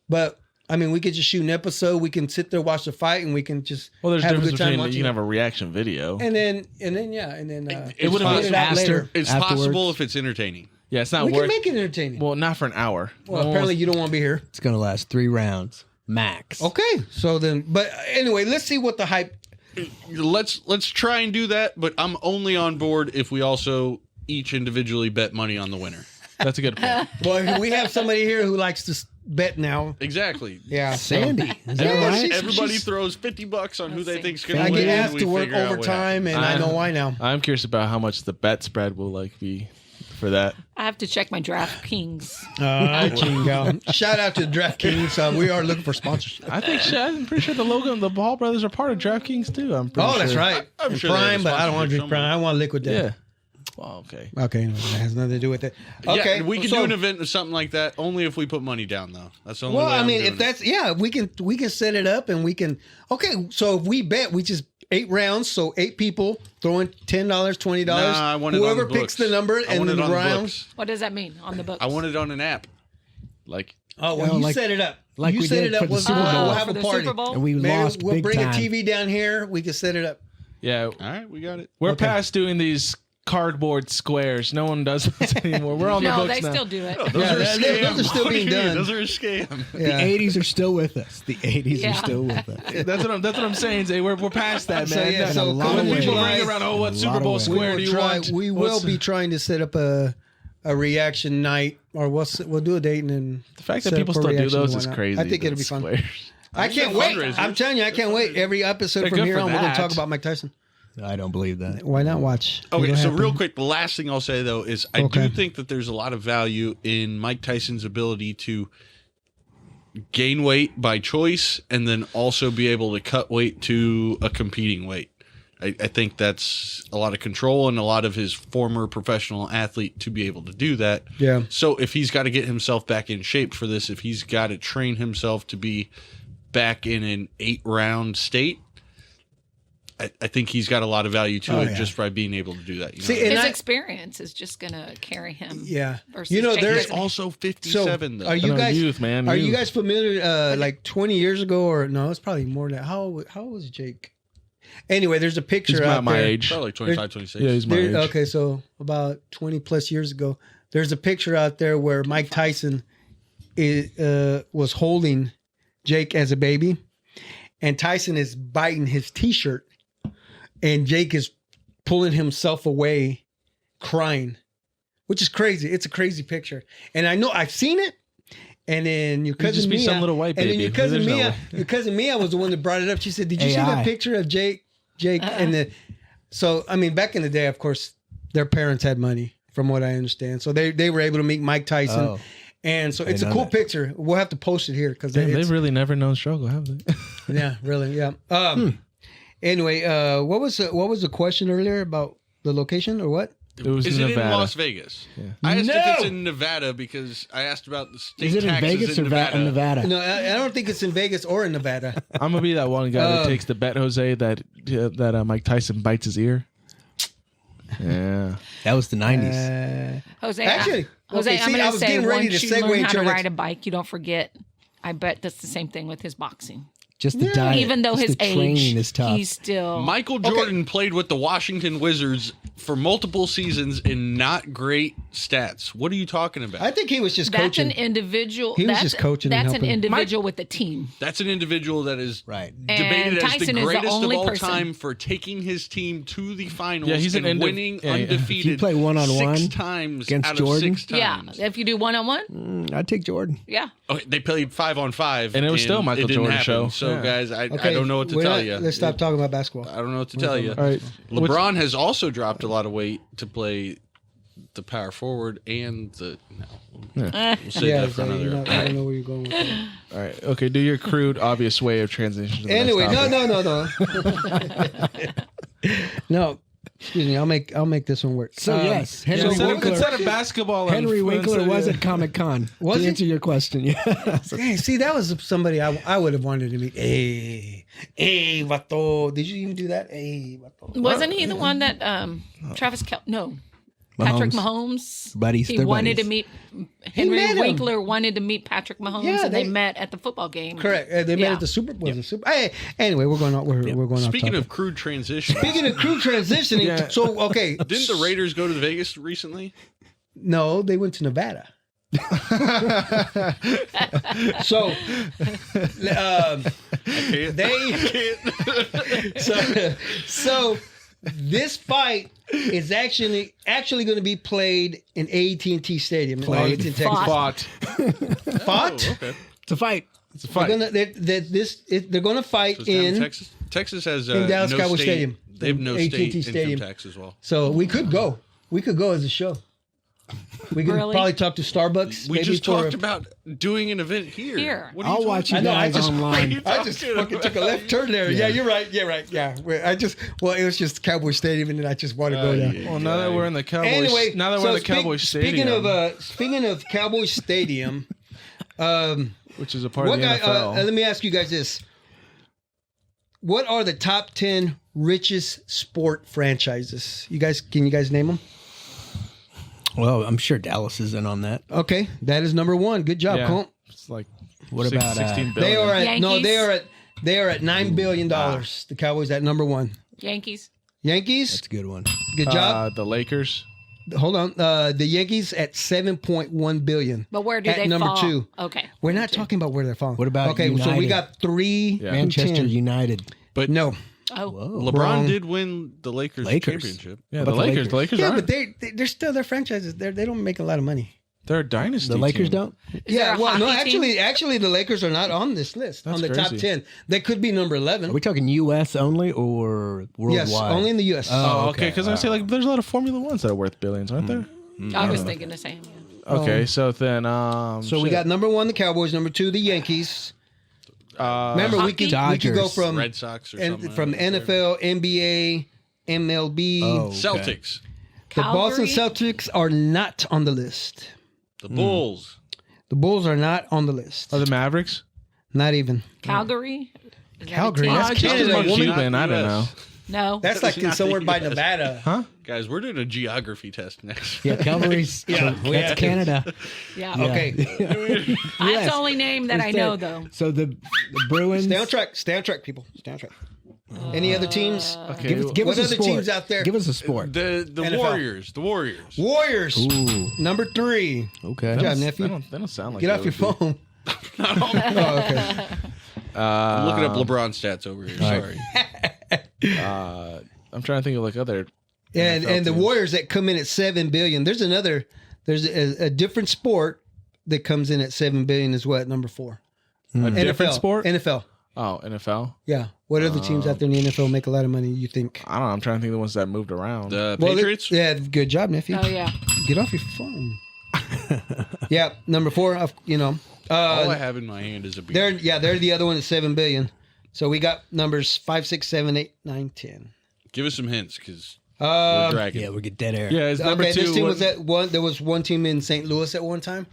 but I mean, we could just shoot an episode. We can sit there, watch the fight, and we can just Well, there's a have a difference good time between you watching can it. have a reation video. And then It would've put been it out faster. later. It's Afterwards. possible if it's entertaining. Yeah, it's not We can worth. make it entertaining. Well, Well, not for an hour. apparently you don't want to be here. It's going to last 3 rounds max. Okay, so then, but anyway, let's see what the hype. Let's try and do that, but I'm only on board if we also each individually bet money on the winner. That's a good point. Well, we have somebody here who likes to bet now. Exactly. Yeah, Sandy. Is that Yeah, right? she's- Everybody throws $50 on who they think's going I to win. get and asked we to work figure out what overtime, and I happens. know why now. I'm curious about how much the bet spread will be for that. I have to check my DraftKings. Shout out to DraftKings. We are looking for sponsorship. I think I'm pretty sure the Logan, the Ball brothers are part of DraftKings too. I'm pretty sure. Oh, that's right. I'm And sure they have Prime, a but I don't want to drink sponsorship Prime. I want liquid death. Yeah. Well, okay. Okay, no, that has nothing to do with it. Okay, Yeah, we can so- do an event or something like that only if we put money down, though. That's the only Well, way I I'm mean, doing if that's we can set it up and we can. Okay, so if we bet, we just 8 rounds, so 8 people throwing $10, $20. Nah, I want it on Whoever the picks books. the number I and want then it the on the rounds. books. What does that mean on the books? I want it on an app. Like, Oh, well, Yeah, you like- set it up. like you we set did it up. for the We'll, Super Bowl. we'll have for a the party. Super Bowl? And we Maybe lost we'll big bring time. a TV down here. We can set it up. Yeah, all right, we got it. we're Okay. past doing these cardboard squares. No one does this anymore. We're on the No, books they now. still do it. Those Yeah, are a those scam. are still What do being you mean? done. Those are a scam. The Yeah. 80s are still with us. The 80s Yeah. are still with us. That's what I'm saying. Zay. We're past that, So, man. yeah, That's so a lot come of in ways. people July, ring around. Oh, what A Super lot Bowl of ways. square do you want? We will be trying to set up a reaction night, or we'll do a date and then The fact that set people up a still do reaction, those why is not? crazy. I think it'll be That's fun. squares. I can't wait. fundraisers. I'm telling you, I can't wait. Every episode They're from good here for on, we're going that. to talk about Mike Tyson. I don't believe that. Why not watch? Okay, It'll so happen. real quick, the last thing I'll say though is I Okay. do think that there's a lot of value in Mike Tyson's ability to gain weight by choice and then also be able to cut weight to a competing weight. I think that's a lot of control and a lot of his former professional athlete to be able to do that. Yeah. So if he's got to get himself back in shape for this, if he's got to train himself to be back in an 8-round state, I think he's got a lot of value to it just by being able to do that. You know? See, and His I- experience is just going to carry him. Yeah. Versus You know, Jake there's doesn't- also 57 though. Are you No, guys youth, man, Are you youth. guys familiar? Like 20 years ago, or no? It's probably more than that. How old was Jake? Anyway, there's a picture He's out about my there. age. Probably 25, 26. Yeah, he's my age. Okay, so about 20 plus years ago, there's a picture out there where Mike Tyson was holding Jake as a baby, and Tyson is biting his T-shirt, and Jake is pulling himself away, crying, which is crazy. It's a crazy picture, and I know I've seen it. And then your cousin just be Mia, some little white and then baby. your cousin There's no Mia, way. your cousin Mia was the one that brought it up. She said, "Did you see AI. that picture of Jake?" And the so I mean, back in the day, of course, their parents had money, from what I understand. So they were able to meet Mike Tyson, Oh. and so it's a know cool that. picture. We'll have to post it here because Damn, it's they've really never known struggle, have they? yeah, really, yeah. Anyway, what was the question earlier about the location or what? It was Is in it Nevada. in Las Vegas? I asked No! if it's in Nevada because I asked about the state Is it in taxes Vegas in or Nevada. Nevada? No, I don't think it's in Vegas or in Nevada. I'm gonna be that one guy that takes the bet, Jose, that Mike Tyson bites his ear. Yeah. That was the 90s. Jose, Actually, Jose, okay, I'm see, I going to was say getting ready once to you segue learn how into to our ride next- a bike, you don't forget. I bet that's the same thing with his boxing. Just the diet. Even though Just his the training age, is tough. he's still. Michael Jordan played with the Washington Wizards for multiple seasons in not great stats. What are you talking about? I think he was just That's coaching. an individual. He was that's, just coaching and That's an helping. individual with the team. That's an individual that is Right. debated And as the Tyson is the greatest of only all person. time for taking his team to the finals Yeah, he's an and indiv- winning yeah, yeah. If you undefeated. play one-on-one 6 times against out Jordan? of 6 times. Yeah, if you do 1-on-1, I'd take Jordan. yeah. Okay, they played 5-on-5, And it was still Michael it didn't Jordan happen. show. So, Yeah. guys, I don't know what to tell you. Let's stop talking about basketball. I don't know what to tell you. All right. LeBron has also dropped a lot of weight to play the power forward and the. No, we'll save Yeah, that for another. I don't know where you're going with that. All right. Okay. Do your crude, obvious way of transition. To the Anyway, next no, topic. no. Excuse me. I'll make this one work. So yes, Henry so Instead, what of, was the instead of basketball, Henry and Winkler instead- was at Comic Con. Was to he? answer your question, yeah. Hey, see, that was somebody I would have wanted to meet. Hey, vato. Did you even do that? Hey, vato. Wasn't he the one that Travis Patrick Mahomes? Buddies, He they're wanted buddies. to meet met Henry him. Winkler wanted to meet Patrick Mahomes, Yeah, and they they- met at the football game. Correct. They met Yeah. at the Super Bowl. Hey, anyway, we're going on. We're going on. Speaking of crude transition, Speaking of crew transitioning, Yeah. so okay, didn't the Raiders go to Vegas recently? no, they went to Nevada. So so this fight is actually going to be played in AT&T Stadium. It's in Texas. Fought. Fought? Oh, okay. It's a fight. It's a They're fight. gonna they're going to fight So it's down in in. Texas. Texas has in Dallas no Cowboy state, Stadium. They have no AT&T state Stadium. income tax as well. So we could go. We could go as a show. We could Really? probably talk to Starbucks. We maybe just for- talked about doing an event here. Here. What are you I'll watch you I know, I guys just- online. I just fucking took a left turn there. Yeah, you're right. Yeah, right. Yeah, it was just Cowboy Stadium, and then I just want to go there. Well, now that we're in the Cowboys, Anyway, now that so we're in the Cowboys Stadium, speaking of Cowboy Stadium, which is a part what of the guy? NFL. Let me ask you guys this: what are the top 10 richest sport franchises? Can you guys name them? Well, I'm sure Dallas is in on that. Okay, that is number one. Good job, yeah, Colt. it's like What about 16 They billion. are at Yankees? they are at $9 billion. The Cowboys at number one. Yankees. Yankees, That's a good one. good job. the Lakers. Hold on. The Yankees at $7.1 billion. But where do At they number fall? two. Okay. We're not talking about where they're falling. What about okay? So we United? got 3 Yeah. through Manchester 10. United. But No. Oh, Whoa. LeBron Wrong. did win the Lakers Lakers. championship. Yeah, But the the Lakers. Lakers. The Lakers Yeah, aren't. but they're still their franchises. They don't make a lot of money. They're a dynasty. The Lakers team. don't. Yeah, there a well, no, hockey team? actually, the Lakers are not on this list That's on the top crazy. 10. They could be number 11. Are we talking U.S. only or worldwide? Yes, only in the U.S. Oh, okay. Because I say like, there's a lot of Formula Ones that are worth billions, aren't there? I was thinking the same. Yeah. Okay, so then, So we got number 1, the Cowboys. Number 2, the Yankees. Remember, we could Hockey? go Dodgers. from Red Sox or something. from NFL, NBA, MLB. Oh, okay. Celtics. The Boston Calgary? Celtics are not on the list. The Bulls. The Bulls are not on the list. are the Mavericks? Not even. Calgary. Is that a Calgary, team? that's Just Canada, about woman. Cuban, I don't know. No. That's like in somewhere by Nevada. Huh? Guys, we're doing a geography test next. Yeah, Calgary's. Yeah, we that's have to. Canada. yeah. Okay, That's the only name that I know, though. So the Bruins. stay on track. Stay on track, people. Stay on track. Any other teams? Okay. Give What us a other sport. teams out there? Give us a sport. The NFL. Warriors. The Warriors. Warriors. Ooh. Number 3. Okay. Good job, They nephew. don't sound like Get off they your would be. phone. Oh, okay. I'm looking up LeBron stats over here. All Sorry. I'm trying to think of like other. And NFL the teams. Warriors that come in at $7 billion. There's a different sport that comes in at $7 billion is what, number 4? A different NFL. sport? NFL. Oh, NFL. Yeah. What other teams out there in the NFL make a lot of money, you think? I don't know. I'm trying to think of the ones that moved around. The Well, Patriots. yeah, good job, nephew. Oh, yeah. Get off your phone. Yeah, number 4, you know. All I have in my hand is a beer. They're the other one at $7 billion. So we got numbers 5, 6, 7, 8, 9, 10. Give us some hints, because we're dragging. Yeah, we get dead air. yeah, it's number Okay, 2. this team was at one. There was one team in St. Louis at one time.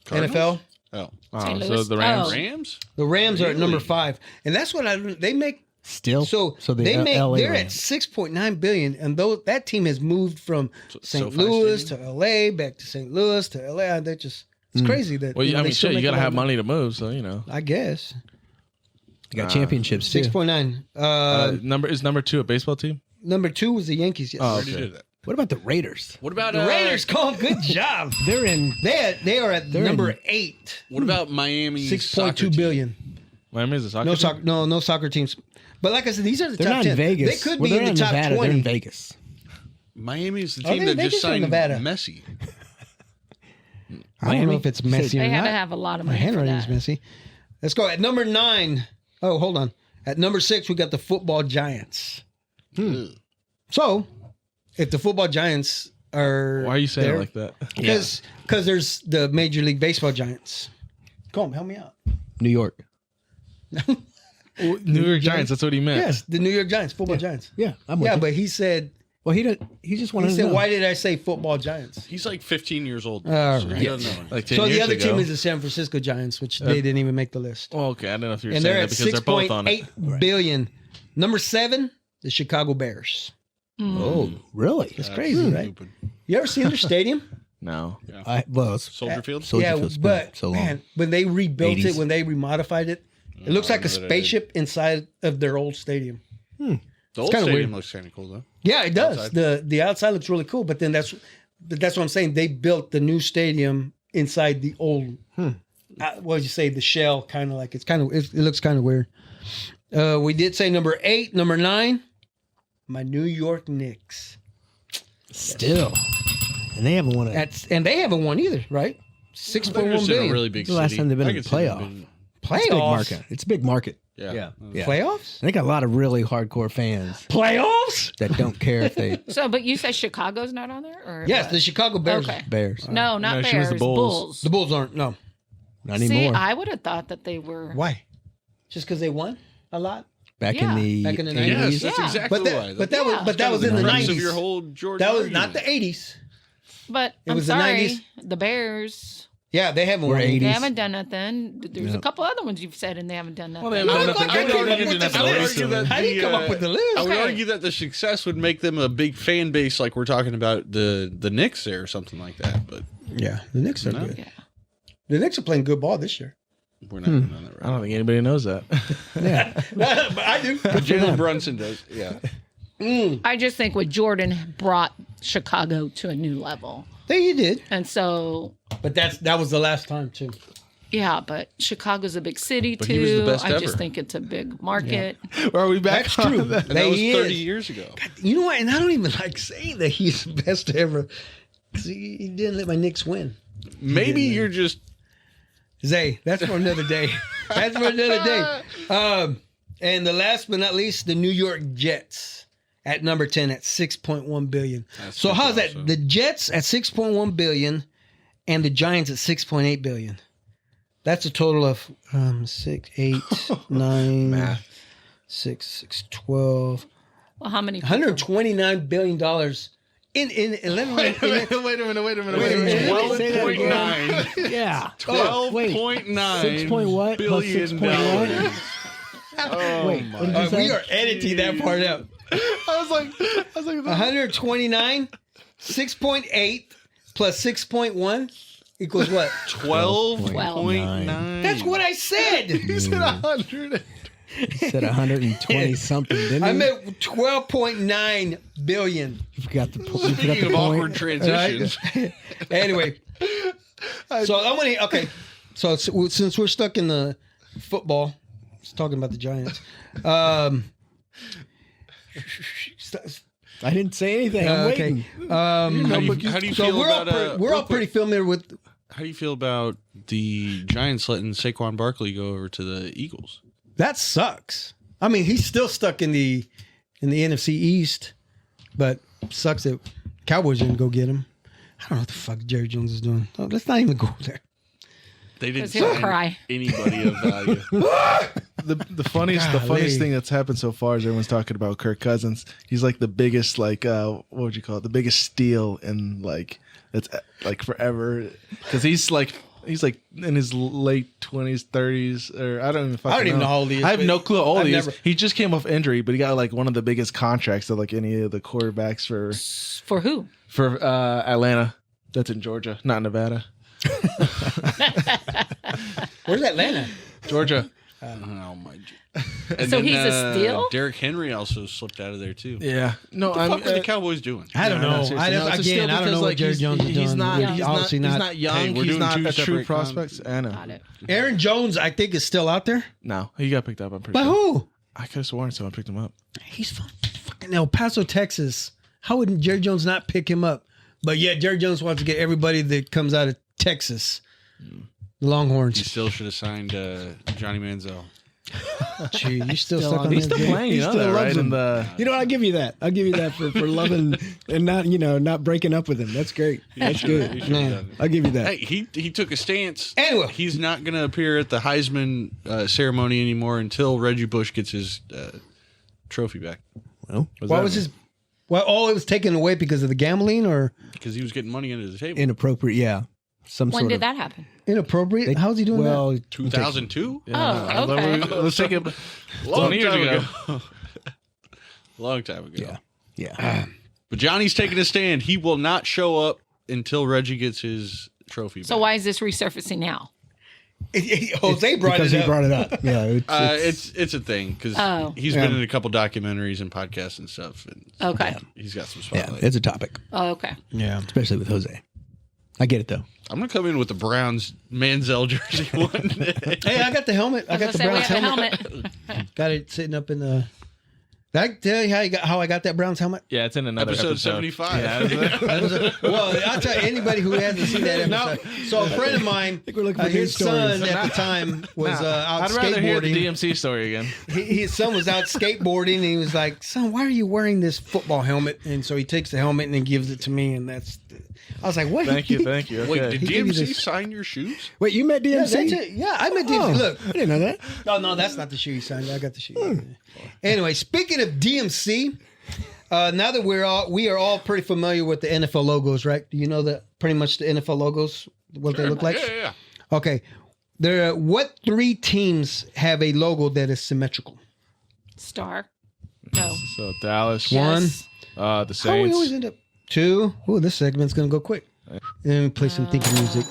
Cardinals? NFL. Oh, St. so Louis. the Rams. Oh. Rams. The Rams are at number Really? 5, and that's what they make. Still. So the they make. LA They're at Rams. 6.9 billion, and that team has moved from St. SoFi Louis Stadium? to LA, back to St. Louis to LA. They just it's crazy that. Well, you know, I they mean, still shit, you make a gotta lot have of money to move, so you know. I guess You got championships too. 6.9. Number 2 a baseball team? Number 2 was the Yankees. Yes. Oh, Already okay. did that. What about the Raiders? What about The Raiders. Call. Good job. They're in. They are at They're number in- 8. What about Miami? 6.2 billion. Miami is a soccer. No team? soccer. No soccer teams. But like I said, these are the They're top not 10. in Vegas. They could Well, be they're in the top Nevada. 20. They're in Vegas. Miami is the Are team they that Vegas just or signed Nevada? Messi. I don't know Miami? if it's messy or They had not. to have a lot of My money for handwriting is that. messy. Let's go at number 9. Oh, hold on. At number 6, we got the football giants. So, if the football giants are Why are you saying there, it like that? Because there's the Major League Baseball giants. Come on, help me out. New York. New York Giants. That's what he meant. Yes, the New York Giants, football giants. Yeah, I'm with Yeah, you. but he said Well, he just wanted he to said know. why did I say football giants? He's like 15 years old. All so right. he doesn't know. Like 10 So years the other ago. team is the San Francisco Giants, which they didn't even make the list. Oh, okay. I don't know if you were And saying they're that at because they're both on it. 6.8 billion. Number 7, the Chicago Bears. Oh, really? It's crazy, right? Stupid. You ever seen their stadium? No. Well, it's Soldier Field. Soldier Yeah, Field's been but so long. man, when they rebuilt 80s. it, when they remodified it, it looks like a remember that. spaceship inside of their old stadium. The old kinda stadium weird. looks kind of cool though. Yeah, it does. Outside. The outside looks really cool, but then that's what I'm saying. They built the new stadium inside the old. What would you say? The shell, kind of like it looks kind of weird. We did say number 8, number 9, my New York Knicks. Still, and they haven't won it. And they haven't won either, right? They're 6.1 just in a billion. really big The last city. time they've been I in could the see them playoff. being- It's a big Playoffs. market. It's a big market. Yeah. Yeah. Playoffs. And they got a lot of really hardcore fans Playoffs. that don't care if they So, but you said Chicago's not on there? Or Yes, what? the Chicago Bears. Okay. Bears. No, not No, Bears. she was the Bulls. The Bulls aren't. No. Not See, anymore. I would have thought that they were. Why? Just because they won a lot? Back Yeah. in the Back in the 80s. Yes, that's Yeah. exactly But why. that was Yeah. in the crux 90s. of your whole Jordan. That was not the argument. 80s. But It I'm was the sorry, 90s. the Bears. Yeah, they haven't We're won. 80s. They haven't done nothing. There's Yeah. a couple other ones you've said, and they haven't done nothing. Well, they haven't done I nothing. came They up didn't with do this nothing list. recently. I didn't come up with the list. I would Okay. argue that the success would make them a big fan base, like we're talking about the Knicks there or something like that. But Yeah, the Knicks are No. good. Yeah. The Knicks are playing good ball this year. we're not going on that I don't think anybody knows that. Yeah. But I do. Jalen Brunson does. Yeah. I just think what Jordan brought Chicago to a new level, There you did. and so But that was the last time too. yeah. But Chicago's a big city But too. he was the best I ever. just think it's a big market. Are we back? That's true. And that They was is. 30 years ago. You know what? And I don't even like saying that he's the best ever. See, he didn't let my Knicks win. Maybe you're just Zay, that's for another day. That's for another day. And the last but not least, the New York Jets at number 10 at $6.1 billion. So how's that? awesome. The Jets at $6.1 billion and the Giants at $6.8 billion. That's a total of 6, 8, 9, 6, 12. Well, how many? people? $129 billion in 11. Wait a minute. 12.9. Yeah. 12.9 6 point what? Plus billion 6 point what? dollars. Wait, what did you say? We are editing that part out. I was like, 129, 6.8 plus 6.1 equals what? 12.9. That's what I said. he said 100. He said 120 something, didn't he? I meant 12.9 billion. You forgot the, Speaking of awkward point. transitions, Anyway, so I want to. Okay, so since we're stuck in the football, just talking about the Giants. I didn't say anything. I'm waiting. how do you So feel we're all about we're all pretty familiar with. How do you feel about the Giants letting Saquon Barkley go over to the Eagles? That sucks. I mean, he's still stuck in the NFC East, but sucks that Cowboys didn't go get him. I don't know what the fuck Jerry Jones is doing. Oh, let's not even go there. They didn't He'll sign cry. anybody of value. The funniest thing that's happened so far is everyone's talking about Kirk Cousins. He's like the biggest, like what would you call it? The biggest steal in like that's like forever, because he's like in his late 20s, 30s, or I don't even know how old he is. I have no clue how old he is. He just came off injury, but he got like one of the biggest contracts of like any of the quarterbacks For who? for Atlanta. That's in Georgia, not Nevada. Where's Atlanta? Georgia. Oh my! And So he's a steal? Derrick Henry also slipped out of there too. Yeah. No, What the fuck are the Cowboys doing? I don't know. seriously. I No, it's a steal don't know because, what like, Jerry Jones is doing. He's not Obviously he's not young. Hey, we're he's doing not two a true separate prospect. I know. Got it. Aaron Jones, I think, is still out there. No, he got picked up. I'm pretty By sure. who? I could have sworn someone picked him up. He's from fucking El Paso, Texas. How would Jerry Jones not pick him up? But yeah, Jerry Jones wants to get everybody that comes out of Texas. The Longhorns. He still should have signed Johnny Manziel. Gee, you still stuck on He's that still game? playing, He you know still that, loves right? him. In the You know, I'll give you that. I'll give you that for loving and not breaking up with him. That's great. That's He good. should have Man. done it. I'll give you that. Hey, he took a stance. Anyway. He's not going to appear at the Heisman ceremony anymore until Reggie Bush gets his trophy back, Well, Why was his? Well, it was taken away because of the gambling or because he was getting money under the table. inappropriate. Yeah. Some When sort did of. that happen? inappropriate. How's he doing that? Well, 2002, Oh, okay. Let's take it. long 20 years time ago. ago. Long time ago. Yeah. But Johnny's taking a stand. He will not show up until Reggie gets his trophy back. So why is this resurfacing now? Jose brought Because it he up. brought it up. Yeah. It's a thing because Oh. he's been in a couple documentaries and podcasts and stuff. And Okay. he's got some Yeah. spotlight. It's a topic, Oh, okay. Yeah. especially with Jose. I get it though. I'm gonna come in with the Browns Manziel jersey one day. Hey, I got the helmet. I got the we Browns have a helmet. helmet. Got it sitting up in the. Did I tell you how I got that Browns helmet? Yeah, it's in another Episode episode. 75. Yeah, Well, I'll tell anybody who hasn't seen that episode. So a friend of mine, we're looking for his news son stories. at the time was out I'd rather hear the skateboarding. DMC story again. His son was out skateboarding, and he was like, "Son, why are you wearing this football helmet?" And so he takes the helmet and then gives it to me, and I was like, "What?" Thank you. Wait, Okay. did gave you DMC this- sign your shoes? Wait, you met Yeah, DMC? that's it. Yeah, I met DMC. Oh, Look, I didn't know that. no, that's not the shoe he signed. I got the shoe. Anyway, speaking of DMC, now that we are all pretty familiar with the NFL logos, right? Do you know that pretty much the NFL logos, what they look like? Yeah. Okay. What 3 teams have a logo that is symmetrical? Star. No. So Dallas, One. Yes. the How we Saints. always end up 2. Oh, this segment's gonna go quick. Let me play some thinking music.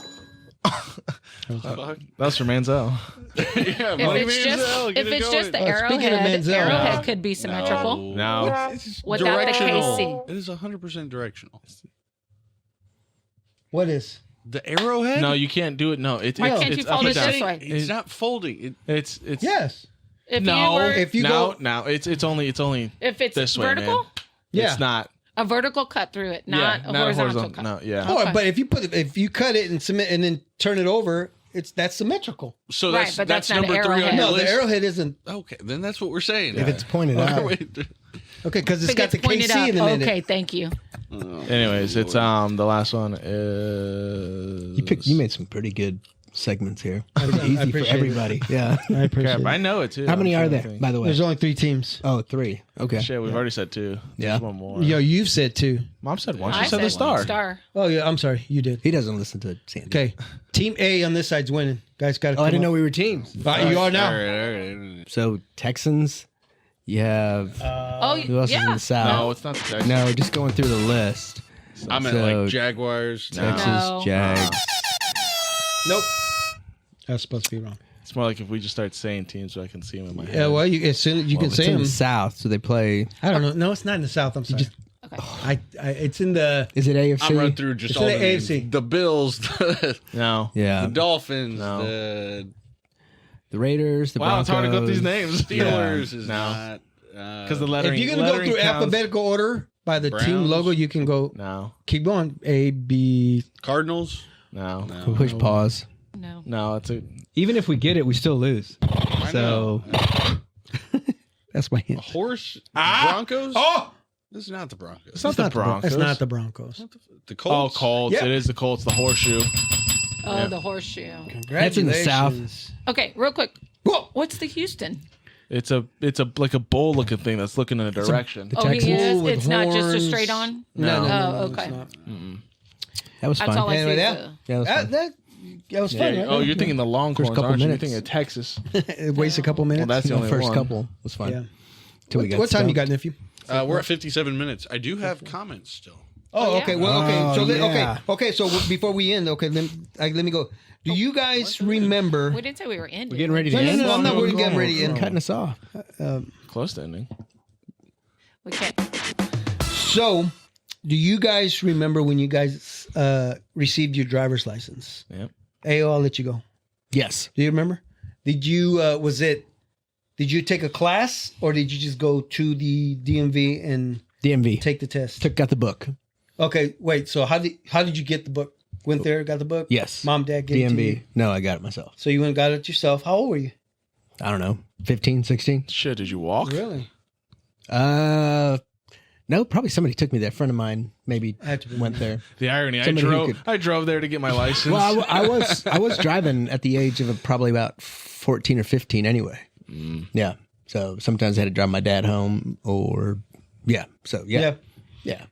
That's for Manziel. Yeah, If Money it's Manziel, get if it it's going. just the speaking of arrowhead, Manziel. arrowhead could be symmetrical. No. It's Without the directional. KC. It is 100% directional. What is? The arrowhead? No, you can't do it. No, it's Why it's, can't it's you up fold and it down. this way? It's not folding. It's Yes. If no. you were, If you now, go- now it's only if it's this way, vertical, man. Yeah. It's not. A vertical cut through it, not a horizontal cut. No, yeah. Oh, Okay. but if you cut it and cement and then turn it over, that's symmetrical. So Right, that's but that's not number an 3 on arrowhead. your No, list? the arrowhead isn't. Okay, then that's what we're saying. If it's pointed out. Wait. Okay, because it's If got it's the pointed KC in the up. middle. Okay, thank you. Anyways, it's the last one is You made some pretty good segments here. Easy for appreciate everybody. Yeah. I appreciate Crap, I know it too. How many I'm are trying to there, think. by the way? There's only 3 teams. Oh, 3. Okay. Shit, we've already said 2. Yeah. There's one more. Yo, you've said 2. Mom said 1. She I said the star. Star. Oh yeah, I'm sorry, you did. He doesn't listen to Sandy. Okay, Team A on this side's winning. Guys, got to. Oh, I didn't know we were teams. You are now. All right. So Texans, you have Oh, who else is in yeah. the South? No, it's not the Texans. No, just going through the list. I meant So- like Jaguars. Texas, No. Jags. Nope. That's supposed to be wrong. It's more like if we just start saying teams so I can see them in my head. Yeah, well, as soon as you can It's say in them. the South, so they play. I don't know. No, it's not in the South. I'm sorry. Okay. It's in the. Is it AFC? I'm running through just It's all in the the names. AFC. The Bills, the No. Yeah, Dolphins, No. the the Raiders, the Wow, Broncos. it's hard to go through these names. Steelers is No. not. Because the lettering. If you're gonna go lettering through counts. alphabetical order by the team Browns. logo, you can go. No. Keep going. A, B. Cardinals. No. We push pause. No. No, it's a. Even if we get it, we still lose. I So that's my A hint. horse. Broncos. Oh, This is not the Broncos. It's not the Broncos. It's not the Broncos. The Oh, Colts. Colts. Yeah. It is the Colts. The horseshoe. Oh, the horseshoe. That's in the South. Congratulations. Okay, real quick. Whoa. What's the Houston? It's a like a bowl looking thing that's looking in a direction. The Oh, he Texans. is. with It's not just a horns. straight on. No, Oh, it's okay. not. That was That's fun. all I see. Anyway, is yeah. the- Yeah, that was fun. That was fun. Right? Oh, you're thinking the Longhorns, couple aren't you? You're minutes. thinking of Texas. It wastes a couple Well, minutes. that's the The only first one. couple was fun. yeah. Till we got What time you stumped. got, nephew? We're at 57 minutes. I do have comments still. Oh, yeah. okay. Well, okay. Oh, So yeah. okay. So before we end, okay, let me go. Do you guys remember? We didn't say we were ending. We're getting ready to No, no, end. no, I'm not Go getting on. ready to end. You're cutting us off. Close to ending. We can't. So, do you guys remember when you guys received your driver's license? Yep. Hey, I'll let you go. Yes. Do you remember? Did you Did you take a class or did you just go to the DMV and DMV. take the test? Got the book. Okay, wait. So how did you get the book? Went there, got the book. Yes. Mom, dad gave it to you. DMV. No, I got it myself. So you went and got it yourself. How old were you? I don't know. 15, 16? Shit, did you walk? Really? No, probably somebody took me there. A friend of mine maybe I have to be went there. The irony. Somebody who could- I drove there to get my license. Well, I was driving at the age of probably about 14 or 15 anyway. Yeah. So sometimes I had to drive my dad home or yeah. So yeah.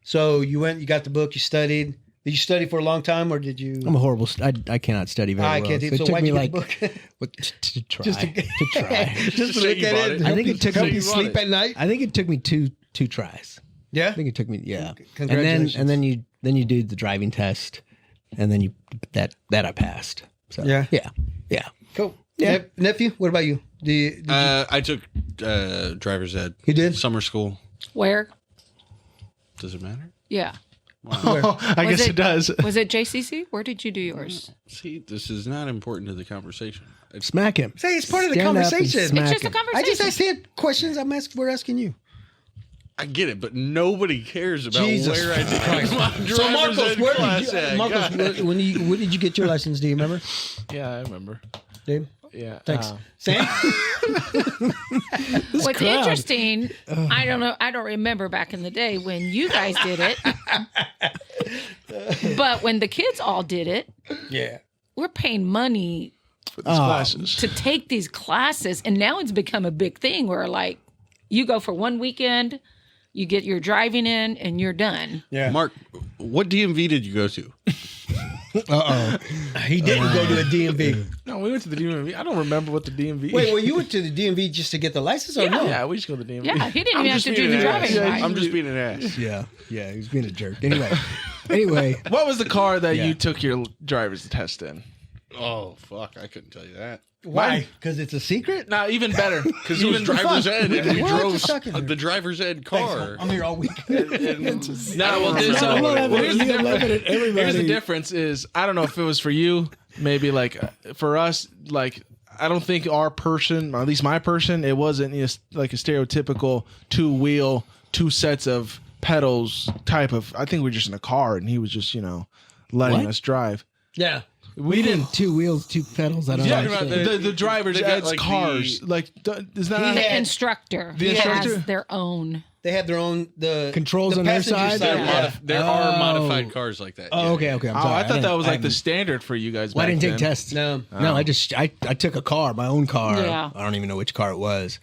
So you went, you got the book, you studied. Did you study for a long time or did you? I'm a horrible. I cannot study very I well. can't. So it So took why'd me you like get the book? to try. Just to- to try. Just to say look you at bought it. it. I think it took help me- you sleep at night. I think it took me two tries. Yeah. I think it took me and Congratulations. then you do the driving test, and then you that I passed. So Yeah. yeah. Cool. Yeah. Nephew, what about you? Did you I took driver's ed. You did? Summer school. Where? Does it matter? Yeah. I guess it does. Was it JCC? Where did you do yours? See, this is not important to the conversation. Smack him. say it's part of the Stand up and conversation? smack It's just a him. conversation. I just said questions. We're asking you. I get it, but nobody cares about Jesus where I did Christ. my So driver's Marcos, ed where class did you? at. Marcos, God. when did you get your license? Do you remember, Yeah, I remember. Dave? Yeah. Thanks. uh, Sam. What's interesting, I don't know, I don't remember back in the day when you guys did it. But when the kids all did it, Yeah. we're paying money for these classes. to take these classes. And now it's become a big thing where like you go for one weekend, you get your driving in and you're done. Yeah. Mark, what DMV did you go to? He didn't go to a DMV. No, we went to the DMV. I don't remember what the DMV. Wait, well, you went to the DMV just to get the license, or no? Yeah, we just go to the DMV. Yeah, he didn't I'm even have just to being do the an ass. driving. right? I'm just being an ass. Yeah, he was being a jerk. Anyway, What was the car that Yeah. you took your driver's test in? Oh, fuck. I couldn't tell you that. Why? Because it's a secret. No, even better. Because it was driver's ed, and we What? drove Just sucking her. the driver's ed car. I'm here all week. No, well, this, I'm not having here's, the it. I'm laughing at everybody. here's the difference is, I don't know if it was for you, maybe like for us, like, I don't think our person, or at least my person, it wasn't just like a stereotypical two sets of pedals type of. I think we were just in a car, and he was just letting What? us drive. Yeah. We didn't. 2 wheels, 2 pedals. I don't Yeah, know. the drivers They got, Ed's like, cars. Is that The instructor. The He instructor? has their own. They have their own Controls the on their passenger side? Yeah. There are modified cars like that. Oh, okay. I'm Oh, sorry. I thought that was like the didn't- standard for you guys. Well, I back didn't take then. tests. No. No, I took a car, my own car. Yeah. I don't even know which car it was,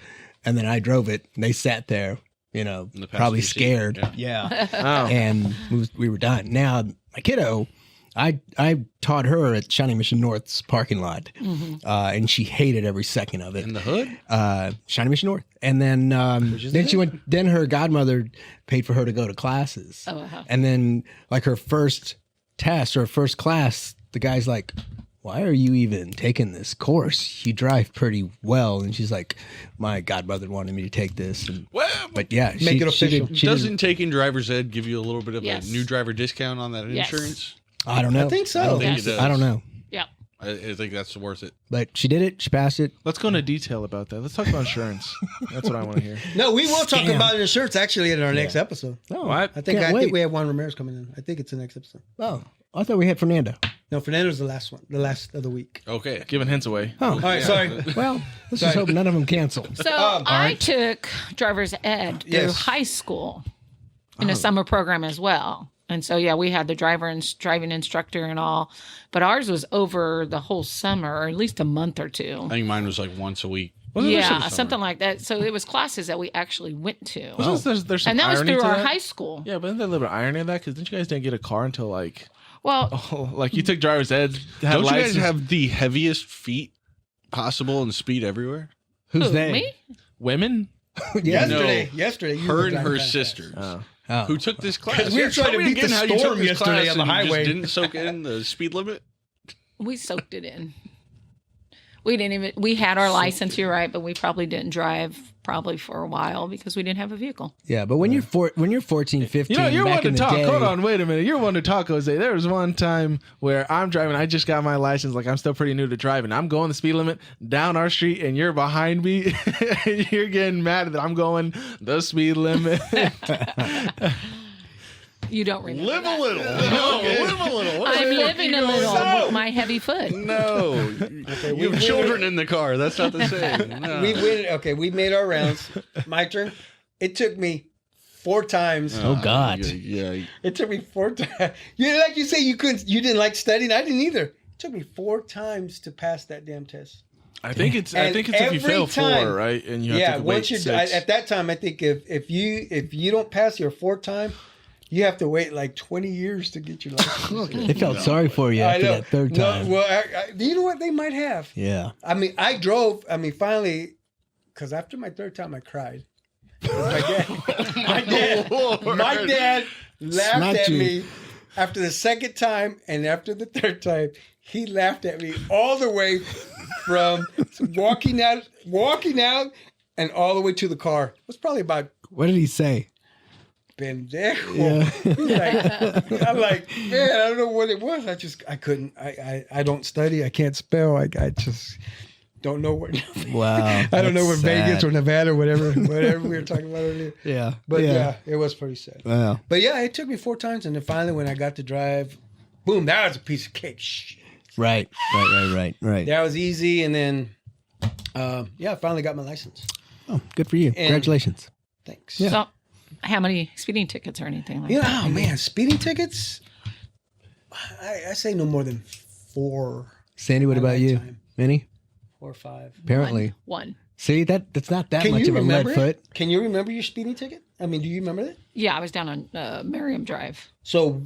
and then I drove it. And they sat there, In the probably passenger seat. scared. Yeah. Oh. And we were done. Now my kiddo, I taught her at Shawnee Mission North's parking lot, and she hated every second of it. In the hood? Shawnee Mission North, and then she went. Then her godmother paid for her to go to classes, and then like her first test or first class, the guy's like, "Why are you even taking this course? You drive pretty well." And she's like, "My godmother wanted me to take this." And, Well, but yeah, Make it official. doesn't taking driver's ed give you a little bit of Yes. a new driver discount on that Yes. insurance? I don't know. I think so. I don't think Yes. it does. I don't know, Yeah. I think that's worth it. but she did it. She passed it. Let's go into detail about that. Let's talk about insurance. That's what I want to hear. No, we will talk Scam. about insurance actually in our next episode. Oh, What? I think Can't wait. we have Juan Ramirez coming in. I think it's the next episode. Oh, I thought we had Fernando. No, Fernando's the last one, the last of the week. Okay. Giving hints away. Oh, All right, sorry. well, let's just hope none of them cancel. So I took driver's ed through Yes. high school in a summer program as well. And so, yeah, we had the driving instructor and all, but ours was over the whole summer, or at least a month or two. I think mine was like once a week. Yeah, something like that. So it was classes that we actually went to. There's some And that was irony through to our that. high school. Yeah, but isn't there a little bit of irony of that? Because didn't you guys didn't get a car until like, Well, like you took driver's ed, had Don't you license. guys have the heaviest feet possible and speed everywhere? Who's who, they? me? women? Yesterday, you Her were and driving her fast. sisters. Oh. Who took this class? we were Tell trying to me beat the again how you took storm this yesterday class on the and you highway. just didn't soak in the speed limit? We soaked it in. We didn't even, we had our license, you're right, but we probably didn't drive probably for a while because we didn't have a vehicle. Yeah, but when you're 14, 15, You know, you're back one to in the talk. day, Hold on, wait a minute. You're one to talk, Jose. There was one time where I'm driving. I just got my license. Like I'm still pretty new to driving. I'm going the speed limit down our street, and you're behind me. And you're getting mad that I'm going the speed limit. You don't remember. Live that. a little. No, live a little. What I'm the fuck living you a going little on? with my heavy foot. No. You have children in the car. That's not the same. No. We went. Okay, we made our rounds. My turn. It took me 4 times. Oh God. Yeah. It took me 4 times. You like you say you didn't like studying. I didn't either. It took me 4 times to pass that damn test. I think it's And if you every fail time- 4, right? And you have to wait once you're 6. at that time, I think if you don't pass your 4th time, you have to wait like 20 years to get your license. They felt sorry for you I after know. that third time. No, well, you know what? They might have. Yeah. I mean, I drove. I mean, finally, because after my 3rd time, I cried. 'Cause my dad laughed Smacked at you. me after the 2nd time, and after the 3rd time, he laughed at me all the way from walking out, and all the way to the car. It was probably about What did he say? pendejo. I'm like, man, I don't know what it was. I couldn't. I don't study. I can't spell. I just don't know what. Wow. I don't know that's what Vegas sad. or Nevada, whatever we were talking about earlier. Yeah. But yeah, it was pretty sad. Wow. But yeah, it took me 4 times, and then finally, when I got to drive, boom, that was a piece of cake. Shh. Right. That was easy, and then I finally got my license. Oh, good for you. Congratulations. Thanks. Yeah. So, how many speeding tickets or anything like You know, that? oh man, speeding tickets. I say no more than 4. Sandy, what My about you? lifetime. Many? 4 or 5. Apparently. One. See, that's not that Can much you of a lead remember foot. it? Can you remember your speeding ticket? I mean, do you remember that? Yeah, I was down on Merriam Drive. So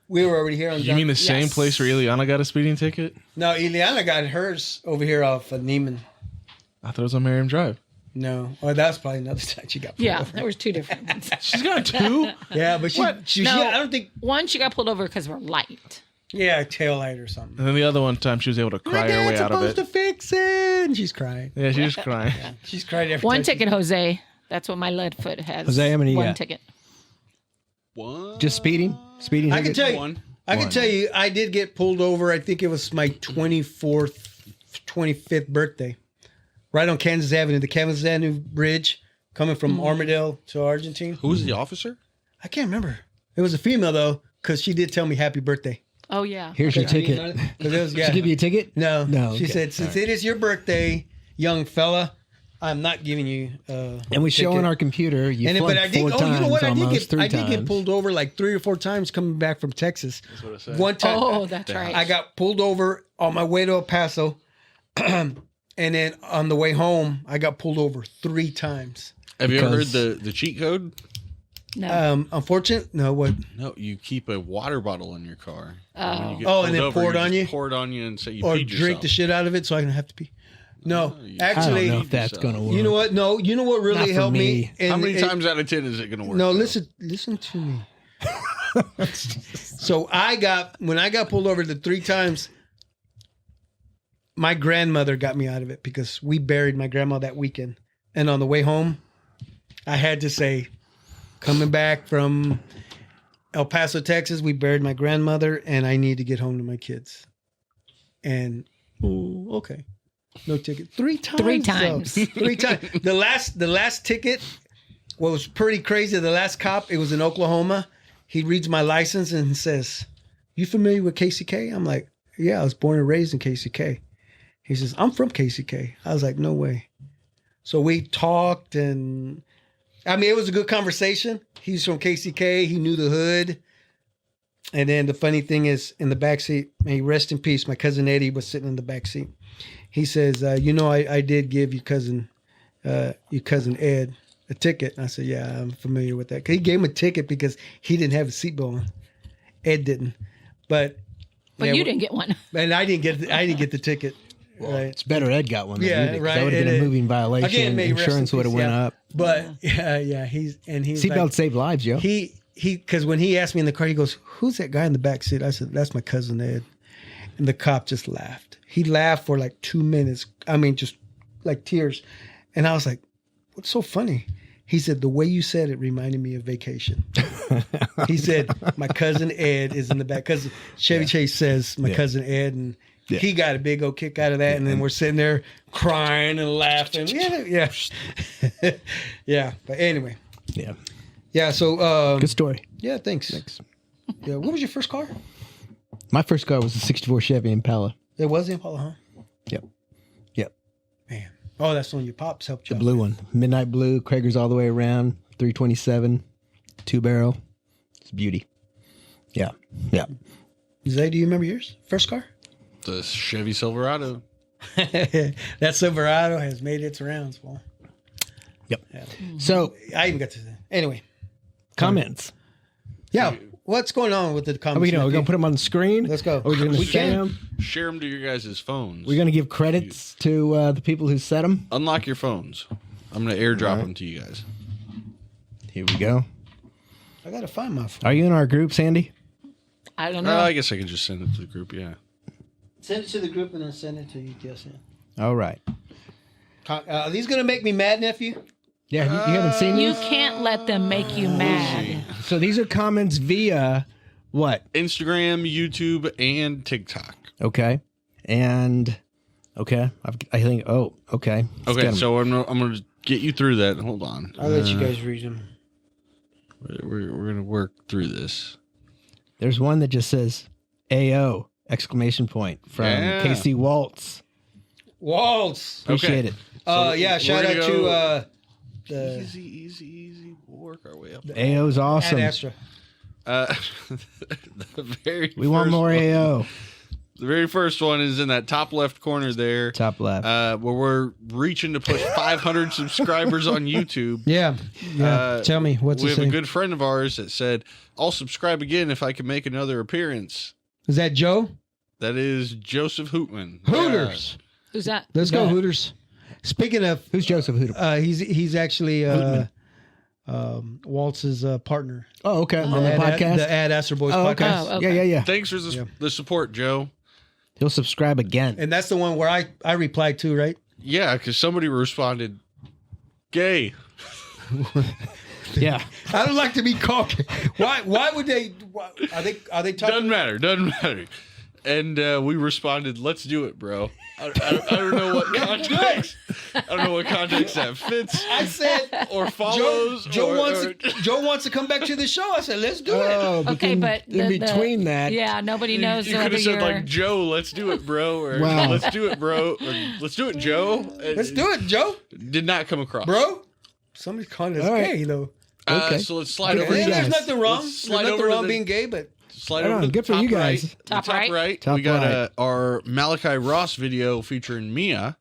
we were already here on. You mean the same Yes. place where Ileana got a speeding ticket? No, Ileana got hers over here off of Neiman. I thought it was on Merriam Drive. No, well, that's probably another side she got. pulled Yeah, over. there was 2 different ones. She's got 2? Yeah, but she No. I don't think. One, she got pulled over because we're light. Yeah, tail light or something. And then the other one time she was able to cry her way Dad's out of supposed it. to fix it. And she's crying. Yeah, she was crying. She's crying every One time. ticket, Jose. That's what my lead foot has. Jose, how many you One got? ticket. What? Just speeding? Speeding I can ticket? tell you. One. I can tell you. I did get pulled over. I think it was my 25th birthday, right on Kansas Avenue, the Kansas Avenue Bridge, coming from Armadale to Argentine. Who's the officer? I can't remember. It was a female though, because she did tell me happy birthday. Oh yeah. Here's your ticket. It was, Did she give you a ticket? No. No, She okay. said, since it is your birthday, young fella, I'm not giving you And we show on ticket. our computer. You And flunked but I did. 4 Oh, times you know what? almost, 3 I did get times. pulled over like 3 or 4 times coming back from Texas. That's what I said. One time, Oh, that's right. I got pulled over on my way to El Paso, and then on the way home, I got pulled over 3 times. Have you ever heard Because- the cheat code? No. Unfortunate? No. What? No, you keep a water bottle in your car. Oh. When you get Oh, pulled and then over, pour it on just you? Pour it on you and say you Or peed drink yourself. the shit out of it so I don't have to pee. No, you- I actually, don't know if that's yourself. going to work. you know what? No, you know what Not really for helped me? me. And How many it- times out of 10 is it going to work? No, though? listen to me. So when I got pulled over the 3 times, my grandmother got me out of it because we buried my grandma that weekend. And on the way home, I had to say, coming back from El Paso, Texas, we buried my grandmother and I need to get home to my kids. And okay. No ticket. 3 times. 3 though. times. 3 times. The last ticket, what was pretty crazy, the last cop, it was in Oklahoma. He reads my license and says, "You familiar with KCK?" I'm like, "Yeah, I was born and raised in KCK." He says, "I'm from KCK." I was like, "No way." So we talked, and I mean, it was a good conversation. He's from KCK. He knew the hood. And then the funny thing is, in the backseat, may he rest in peace, my cousin Eddie was sitting in the backseat. He says, I did give your cousin Ed a ticket. And I said, yeah, I'm familiar with that. 'Cause he gave him a ticket because he didn't have a seatbelt on. Ed didn't. But But you didn't get one. And I didn't get the ticket. Right. It's better Ed got one than Yeah, you did, 'cause right. That would have been And a it- moving violation. Again, may he rest in Insurance would have peace, went yeah. up. But yeah, he's Seatbelts like, save lives, yo. he because when he asked me in the car, he goes, "Who's that guy in the back seat?" I said, "That's my cousin Ed." And the cop just laughed. He laughed for like 2 minutes. I mean, just like tears. And I was like, "What's so funny?" He said, "The way you said it reminded me of vacation." He said, "My cousin Ed is in the back." Because Chevy Chase says, "My cousin Ed," and he got a big old kick out of that. And then we're sitting there crying and laughing. Yeah. Yeah. But anyway. Yeah. Yeah. So, Good story. yeah, thanks. Yeah. What was your first car? My first car was a 64 Chevy Impala. It was the Impala, huh? Yep. Man. Oh, that's when your pops helped you. The blue one. Midnight blue, Krager's all the way around, 327, 2-barrel. It's a beauty. Yeah. Yeah. Zay, do you remember yours? First car? The Chevy Silverado. That Silverado has made its rounds, Paul. Yep. So, I even got to that. Anyway. comments. Yeah. What's going on with the Are comments? we going to Matthew? put them on the screen? Let's go. Are we going to We share can. them? Share them to your guys' phones. We're going to give credits to the people who set them. Unlock your phones. I'm going to airdrop them to you guys. Here we go. I got to find my phone. Are you in our group, Sandy? I don't know. I guess I can just send it to the group, yeah. Send it to the group and then send it to you, yes. All right. Are these going to make me mad, nephew? Yeah, you haven't seen You these? can't let them make you mad. So these are comments via what? Instagram, YouTube, and TikTok. Okay. And, okay. I think, oh, okay. Let's get Okay, 'em. so I'm gonna get you through that. Hold on. I'll let you guys read them. We're going to work through this. There's one that just says AO, exclamation point, from Yeah. Casey Waltz. Waltz. Appreciate Okay. it. Yeah, we're shout gonna out go- to the Easy. We'll work our way up. AO's awesome. Ad Astra. The very We want first more one- AO. The very first one is in that top left corner there. Top left. Where we're reaching to push 500 subscribers on YouTube. Yeah. Tell me, what's We it have a saying? good friend of ours that said, "I'll subscribe again if I can make another appearance." Is that Joe? That is Joseph Hootman. Hooters. Who's that? Let's go, that? Hooters. Speaking of, Who's Joseph Hooter? he's actually Waltz's partner Oh, okay. On the Ad- podcast? the Ad Astra Boys Oh, okay. podcast. Oh, okay. Yeah. Thanks for the support, Joe. He'll subscribe again. And that's the one where I replied to, right? Yeah, because somebody responded, "Gay." Yeah. I don't like to be called. Why would they? Are they talking? Doesn't matter. And we responded, "Let's do it, bro." I don't know what context. I don't know what context that fits. I said or follows. Joe wants to come back to the show. I said, let's do it. Okay, but in between that, yeah, nobody knows. You could have said like, "Joe, let's do it, bro," or Wow. "Let's do it, bro," or "Let's do it, Joe." Let's do it, Joe. Did not come across, Bro, somebody's calling us All right. gay, though. Okay. So let's slide Good over. for you to There's guys. nothing wrong. Let's There's slide nothing over to wrong the- being gay, but Slide Right over on. to the Good for top you guys. right. Top The top right. right. Top we got right. our Malachi Ross video featuring Mia.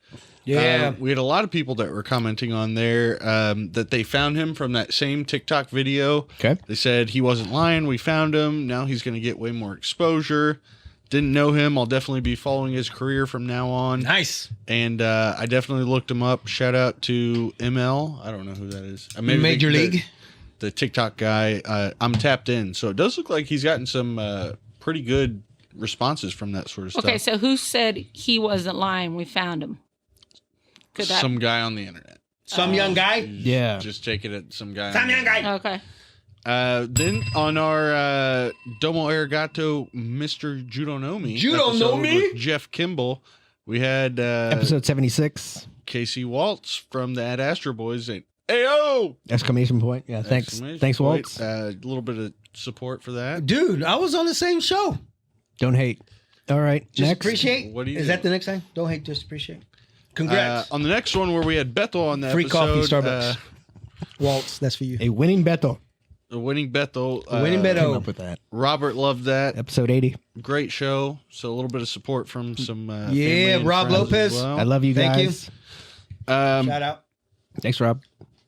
yeah. We had a lot of people that were commenting on there that they found him from that same TikTok video. Okay. They said he wasn't lying. We found him. Now he's going to get way more exposure. Didn't know him. I'll definitely be following his career from now on. Nice. And I definitely looked him up. Shout out to ML. I don't know who that is. Maybe Major League. The TikTok guy. I'm tapped in. So it does look like he's gotten some pretty good responses from that sort of stuff. Okay, so who said he wasn't lying? We found him. Could that? Some guy on the internet. Some young guy. Yeah. Just take it at some guy. Some young guy. Okay. Then on our Domo Arigato, Mr. Judonomi. Judonomi? episode with Jeff Kimball, we had Episode 76. Casey Waltz from the Ad Astra Boys. And, Ayo! Exclamation point. Yeah, thanks. Exclamation Thanks, point. Waltz. A little bit of support for that. Dude, I was on the same show. Don't hate. All right. Just next. appreciate. What do you Is do? that the next time? Don't hate, just appreciate. Congrats. On the next one where we had Bethel on the Free coffee, episode, Starbucks. Waltz, that's for you. A winning battle. the winning Bethel. Winning Came Beto. up with that. Robert loved that. Episode 80. Great show. So a little bit of support from some Yeah, family and Rob friends Lopez. as well. I love you Thank you. guys. Shout out. Thanks, Rob.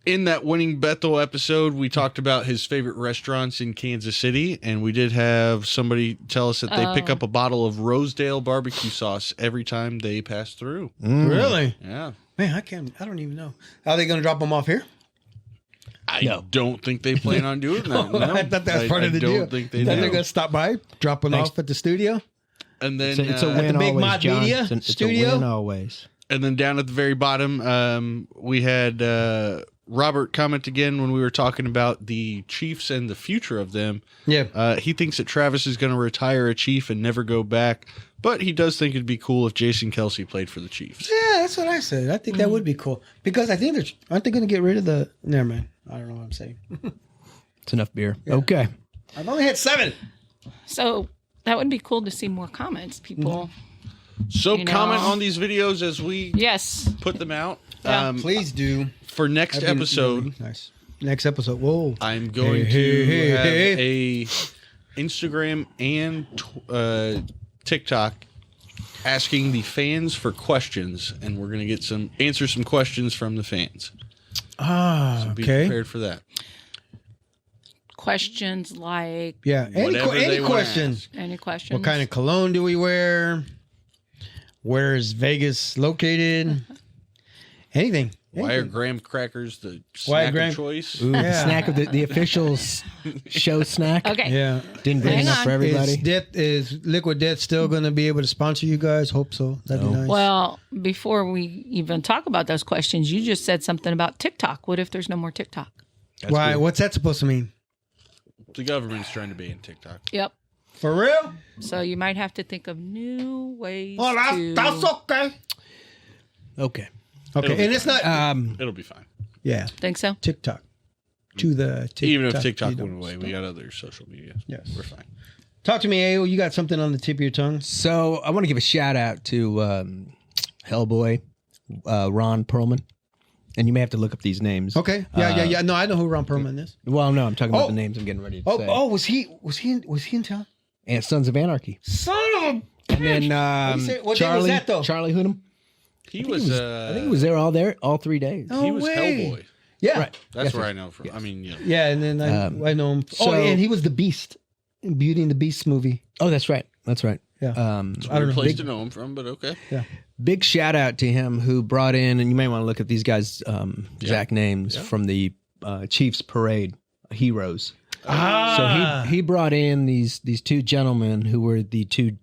In that winning Bethel episode, we talked about his favorite restaurants in Kansas City, and we did have somebody tell us that they pick up a bottle of Rosedale barbecue sauce every time they pass through. Really? Yeah. Man, I don't even know. Are they going to drop them off here? I No. don't think they plan on doing that. No. I thought that was part of the I deal. don't think they They're do. going to stop by, drop them Thanks. off at the studio. And then, It's a win the Big always, Mod John. Media It's studio? a win always. and then down at the very bottom, we had Robert comment again when we were talking about the Chiefs and the future of them. Yeah. He thinks that Travis is going to retire a Chief and never go back, but he does think it'd be cool if Jason Kelsey played for the Chiefs. Yeah, that's what I said. I think that would be cool. Because I think aren't they going to get rid of the... Never mind. I don't know what I'm saying. It's enough beer. Okay. I've only had 7. So that would be cool to see more comments. People. So You know. comment on these videos as we Yes. put them out. Yeah. Please do. For next That'd be episode, really nice. Next episode. Whoa. I'm going Hey, to have hey. a Instagram and TikTok asking the fans for questions, and we're going to answer some questions from the fans. Ah, Be okay. prepared for that. Questions like Yeah. Whatever they Any wanna questions? any questions? What kind of cologne do we wear? Where is Vegas located? Anything. Why are graham crackers the Why snack graham- of choice? Ooh, Yeah. the snack of the official show snack. Okay. Yeah. Didn't bring Hang enough on. for everybody. Is Liquid Death still going to be able to sponsor you guys? Hope so. That'd be nice. Well, before we even talk about those questions, you just said something about TikTok. What if there's no more TikTok? Why? good. What's that supposed to mean? The government's trying to ban TikTok. Yep. For real? So you might have to think of new ways Well, to. that's okay. Okay. Okay, and it's not. It'll be fine. Yeah, Think so? TikTok. To the TikTok. Even if TikTok you went don't away, stop. we got other social media. Yes. We're fine. Talk to me, Ayo. You got something on the tip of your tongue? So I want to give a shout out to Hellboy, Ron Perlman. And you may have to look up these names. Okay. Yeah. No, I know who Ron Perlman is. Well, no, I'm talking about Oh. the names I'm getting ready to say. Was he in town? And Sons of Anarchy. Son of a. And then say- what day was Charlie, that, though? Charlie Hunnam. He was. I think he was there all 3 days. No he was way. Hellboy. Yeah. Right. That's Yes, where yes. I know from. I mean, yeah. Yeah, and then I know him. so- and he was the Beast in Beauty and the Beast movie. Oh, that's right. That's right. Yeah. I I don't know. Place Big- to know him from, but okay. Big shout out to him who brought in, and you may want to look at these guys' exact names from the Chiefs Parade Heroes. So he brought in these two gentlemen who were the two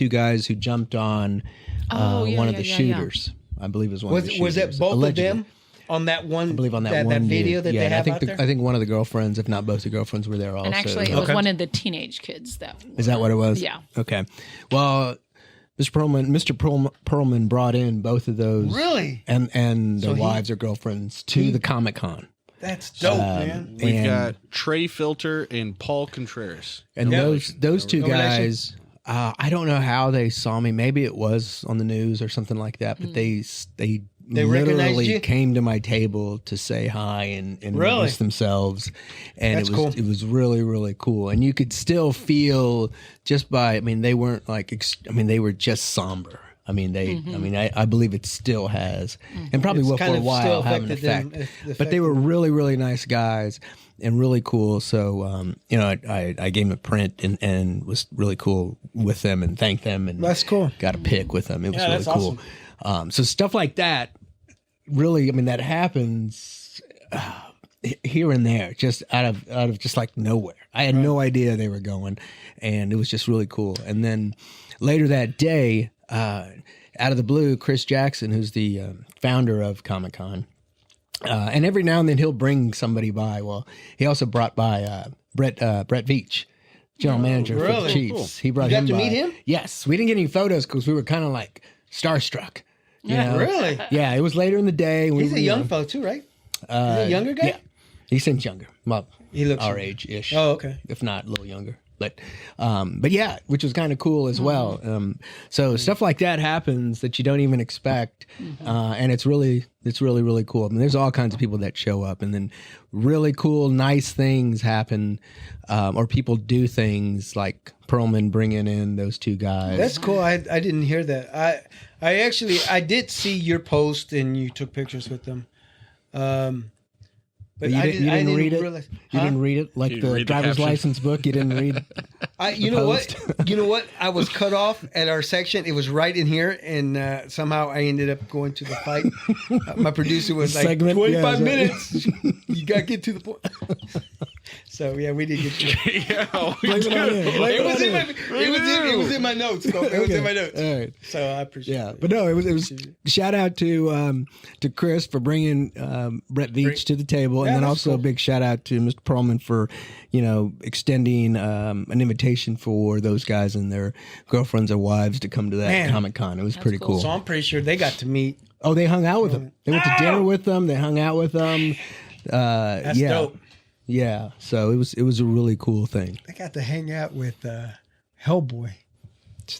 guys who jumped on one of the shooters. I believe it was one of the shooters. Was that both allegedly. of them on that one? I believe on that one that video dude. that yeah, they and have I think out there. I think one of the girlfriends, if not both the girlfriends, were there also. And actually, it was Okay. one of the teenage kids that. Is that what it was? Yeah. Okay. Well, Perlman brought in both of those, Really? and So their he- wives or girlfriends to the Comic-Con. That's dope, man. We've And- got Trey Filter and Paul Contreras. And No those two No relation? guys, I don't know how they saw me. Maybe it was on the news or something like that. But they recognized literally you? came to my table to say hi and Really? introduce themselves, and That's it was cool. it was really really cool. And you could still feel just by. I mean, they weren't like. They were just somber. I mean, I believe it still has, and probably It's will for kind a of while still have an affected effect. them, But they were really, really nice guys and really cool. So, I gave them a print and was really cool with them and thanked them and That's cool. got a pic with them. It was Yeah, really that's cool. So stuff like that, really, I mean, that happens here and there, just out of just like nowhere. I had no idea they were going, and it was just really cool. And then later that day, out of the blue, Chris Jackson, who's the founder of Comic-Con, and every now and then he'll bring somebody by. Well, he also brought by Brett Veach, general manager for the really? Chiefs. He brought You got him to by. meet him? Yes, we didn't get any photos because we were kind of like starstruck. You know? Really? Yeah, it was later in the day. He's a young fellow too, right? He's a younger guy? Yeah, he seems younger. Well, He looks our younger. age-ish. Oh, okay. If not a little younger. But yeah, which was kind of cool as well. So stuff like that happens that you don't even expect, and it's really really cool. I mean, there's all kinds of people that show up, and then really cool, nice things happen, or people do things like Perlman bringing in those two guys. That's cool. I didn't hear that. I did see your post and you took pictures with them. But you didn't read it. realize- You Huh? didn't read it like You the read the driver's caption? license book. You didn't read. You know what? You know what? I was cut off at our section. It was right in here, and somehow I ended up going to the fight. My producer was like, Segment? 25 Yeah, minutes. You got to get to the point. So, yeah, we did get to it. Yeah, Blame it on him. Blame It was, it in on my, him. it was in my notes. Though. It was in my notes. All right. So I appreciate Yeah, it. but no, it was shout out to Chris for bringing Brett Veach to the table, and Yeah, then that's also cool. a big shout out to Mr. Perlman for extending an invitation for those guys and their girlfriends or wives to come to that Man. Comic-Con. It was pretty cool. cool. So I'm pretty sure they got to meet. Oh, they hung out with them. They went to dinner with them. They hung out with them. That's yeah, dope. yeah. So it was a really cool thing. They got to hang out with Hellboy.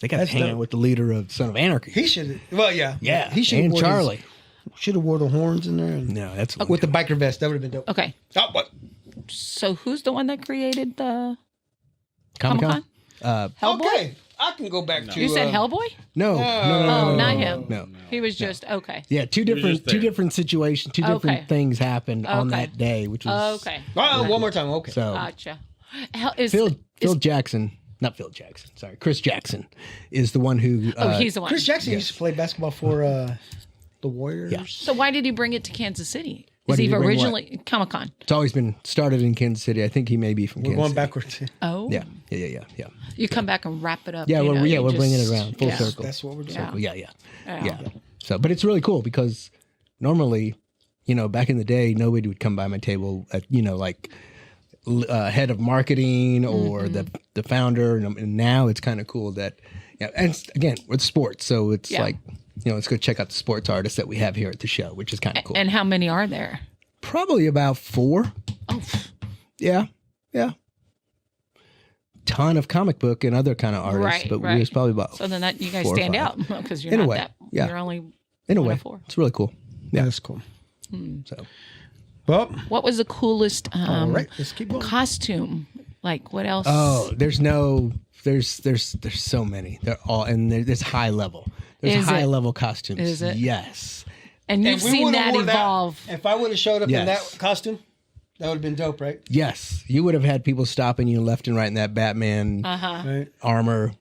They got to That's hang dope. out with the leader of Son of Anarchy. He should. Well, yeah. Yeah, He should. and Charlie. Should have wore the horns in there. And, No, that's with the biker vest. That would have been dope. Okay. Oh, what? So who's the one that created the Comic-Con. Hellboy? Okay, I can go back to. You said Hellboy? No, Oh, not him. No. He was just okay. Yeah, two just there. different situations, two different Okay. things happened on Okay. that day, which was Okay. Oh, one more time. Okay. So Gotcha. Is Phil Jackson, not Phil Jackson, sorry, Chris Jackson is the one who. he's the one. Chris Jackson used to play basketball for the Warriors. Yeah. So why did he bring it to Kansas City? Why Is did he he bring originally Comic Con? It's always been started in Kansas City. I think he may be from We're Kansas going City. backwards. Oh, Yeah. You come back and wrap it up. Yeah, you know, you we're bringing it just- around full yeah. circle. That's what we're doing. Yeah. Yeah. So, but it's really cool because normally, back in the day, nobody would come by my table at, like head of marketing or the founder. And now it's kind of cool that, and again, with sports. So it's Yeah. like, let's go check out the sports artists that we have here at the show, which is kind of cool. And how many are there? Probably about 4. Oh, Yeah. Ton of comic book and other kind of artists, Right, but right. there's probably about so then that you guys 4 or stand 5. out because you're In a not way, that. yeah. You're only In a one way, of 4. it's really cool. Yeah. That's cool. So Well, What was the coolest all right. Let's keep going. costume? Like what else? oh, there's so many. They're all and there's high level. There's Is high it? level costumes. Is it? Yes. and you've If we seen would've that wore evolve. If I would have showed up in Yes. that costume, that would have been dope, right? Yes. You would have had people stopping you left and right in that Batman Right. armor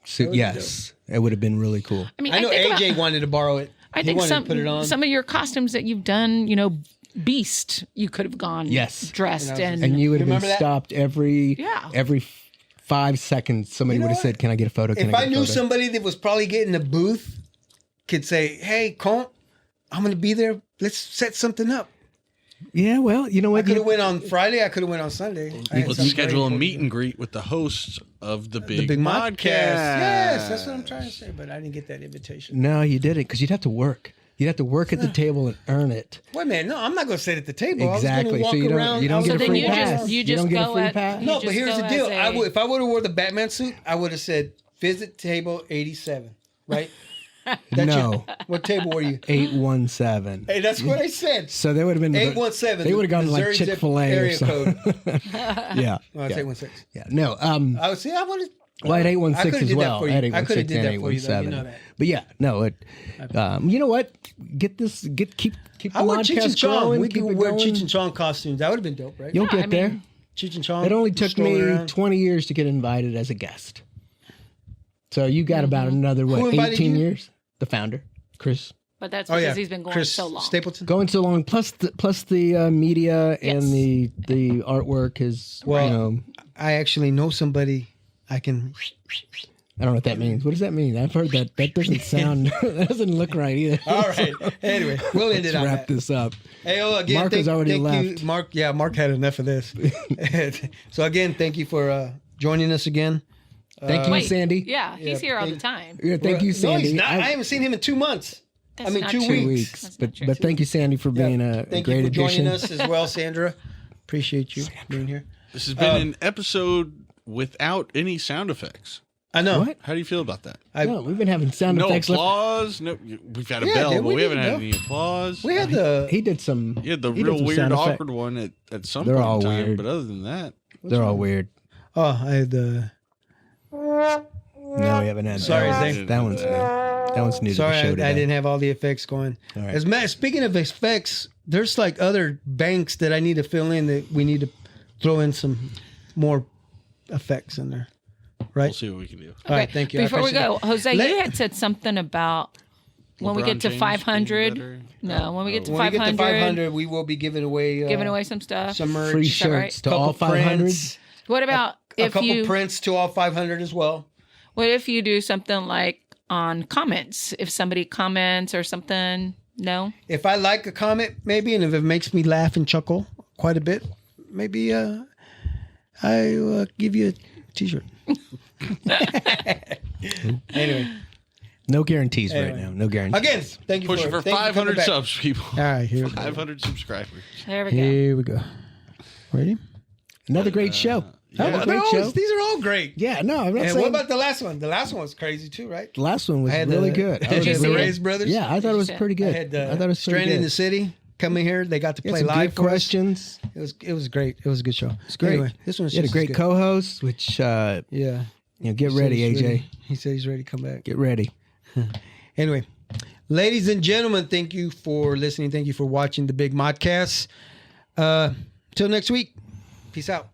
suit. would've Yes. It would have been really cool. I mean, I know think AJ about- wanted to borrow it. I He think wanted to put it on. some of your costumes that you've done, Beast, you could have gone Yes. dressed and, And you would have been remember that? stopped every Yeah. 5 seconds. Somebody You know would have what? said, "Can I get a photo?" Can If I I get a knew photo? somebody that was probably getting a booth, could say, "Hey, Comp, I'm going to be there. Let's set something up." Yeah, well, you know I what? could have went on Friday. I could have went on Sunday. I had Let's something schedule a ready for meet you. and greet with the hosts of the Big, The big Modcast. podcast. Yes, that's what I'm trying to say. But I didn't get that invitation. No, you didn't, because you'd have to work. You'd have to work at the table and earn it. Wait a minute. No, I'm not going to sit at the table. Exactly. I was So going to you walk don't around. you I don't was get a then free you pass. just- you You just don't get a go free at- pass. you No, just but here's go the deal. as a- If I would have wore the Batman suit, I would have said visit table 87. Right? No, What table were you? 817. Hey, that's what I said. So they would have been 817. They would have gone to like Missouri zip Chick-fil-A or area something. code. Yeah, No, it's yeah. 816. Yeah. No. I would say I would have. Well, at I 816 could've as did that well. for you. At I could have 816 did and that for you, though. You 817. know that. But yeah, no. You know what? Keep the I wore Cheech and podcast Chong. growing. We Keep could it wear going. Cheech and Chong costumes. That would have been dope, right? You'll Yeah, get I there. mean- Cheech and Chong. It only took strolling me around. 20 years to get invited as a guest. So you got about another, Who invited 18 you? years? The founder, Chris. But that's Oh because yeah, he's been going Chris so long. Stapleton. Going so long, plus the media and Yes. the artwork is, Well, I actually know somebody. I can. I don't know what that means. What does that mean? I've heard that. That doesn't sound, that doesn't look right either. All right. Anyway, we'll end it Let's on wrap that. this up. Hey, again, Mark has already thank left. you, Mark. Yeah, Mark had enough of this. So again, thank you for joining us again. Thank you, Wait, Sandy. Yeah, he's here all the time. Yeah, thank you, No, Sandy. he's not. I haven't seen him in 2 months. That's I mean, not 2 true. 2 weeks. weeks. That's But not true. but thank you, Sandy, for being a Thank great you for addition. joining us as well, Sandra. Appreciate you being here. This has been an episode without any sound effects. I know. What? How do you feel about that? No, we've been having sound No effects. left. applause. No, we've had a Yeah, bell, did but we we haven't do had the any applause. We had the. He did some. You had the he did real some weird, sound effect. awkward one at some They're point all in time. weird. But other than that, They're all weird. Oh, I had the. No, we haven't had. Sorry, that. Zane. That one's new. That one's new Sorry, to the show today. I didn't have all the effects going. All right. As speaking of effects, there's like other banks that I need to fill in that we need to throw in some more effects in there. Right. we'll see what we can do. All right. Thank you. I Before we appreciate go, that. Jose, Let- you had said something about when we LeBron get to James 500. being better? No, when we get to When we 500, get to 500, we will be giving away giving away some stuff. some merch, Free that shirts right? to all couple 500. prints, What about a if couple you? prints to all 500 as well. What if you do something like on comments? If somebody comments or something, no. If I like a comment, maybe, and if it makes me laugh and chuckle quite a bit, maybe I give you a T-shirt. Anyway, No guarantees right Anyway. now. No guarantees. again, thank you Pushing for thank you 500 coming back. subs, people. All right, here we go. 500 subscribers. There we go. Here we go. Ready? Another great show. Yeah. That was a They're great show. always- these are all great. Yeah, no, I'm not And saying. what about the last one? The last one was crazy too, right? the last one was I had really the- good. I Did was you see the really- it? Ray's brothers? Yeah, I thought it was see it? pretty I good. had I thought it was pretty Stranded in good. the City coming here. They got to Had play some live good for us. questions. It was great. It was a good show. It's great. Anyway, this one's You had a just great as good. co-host, which Yeah. get He said ready, he's AJ. ready. He said he's ready to come back. Get ready. Anyway, ladies and gentlemen, thank you for listening. Thank you for watching the Big Modcast. Till next week. Peace out.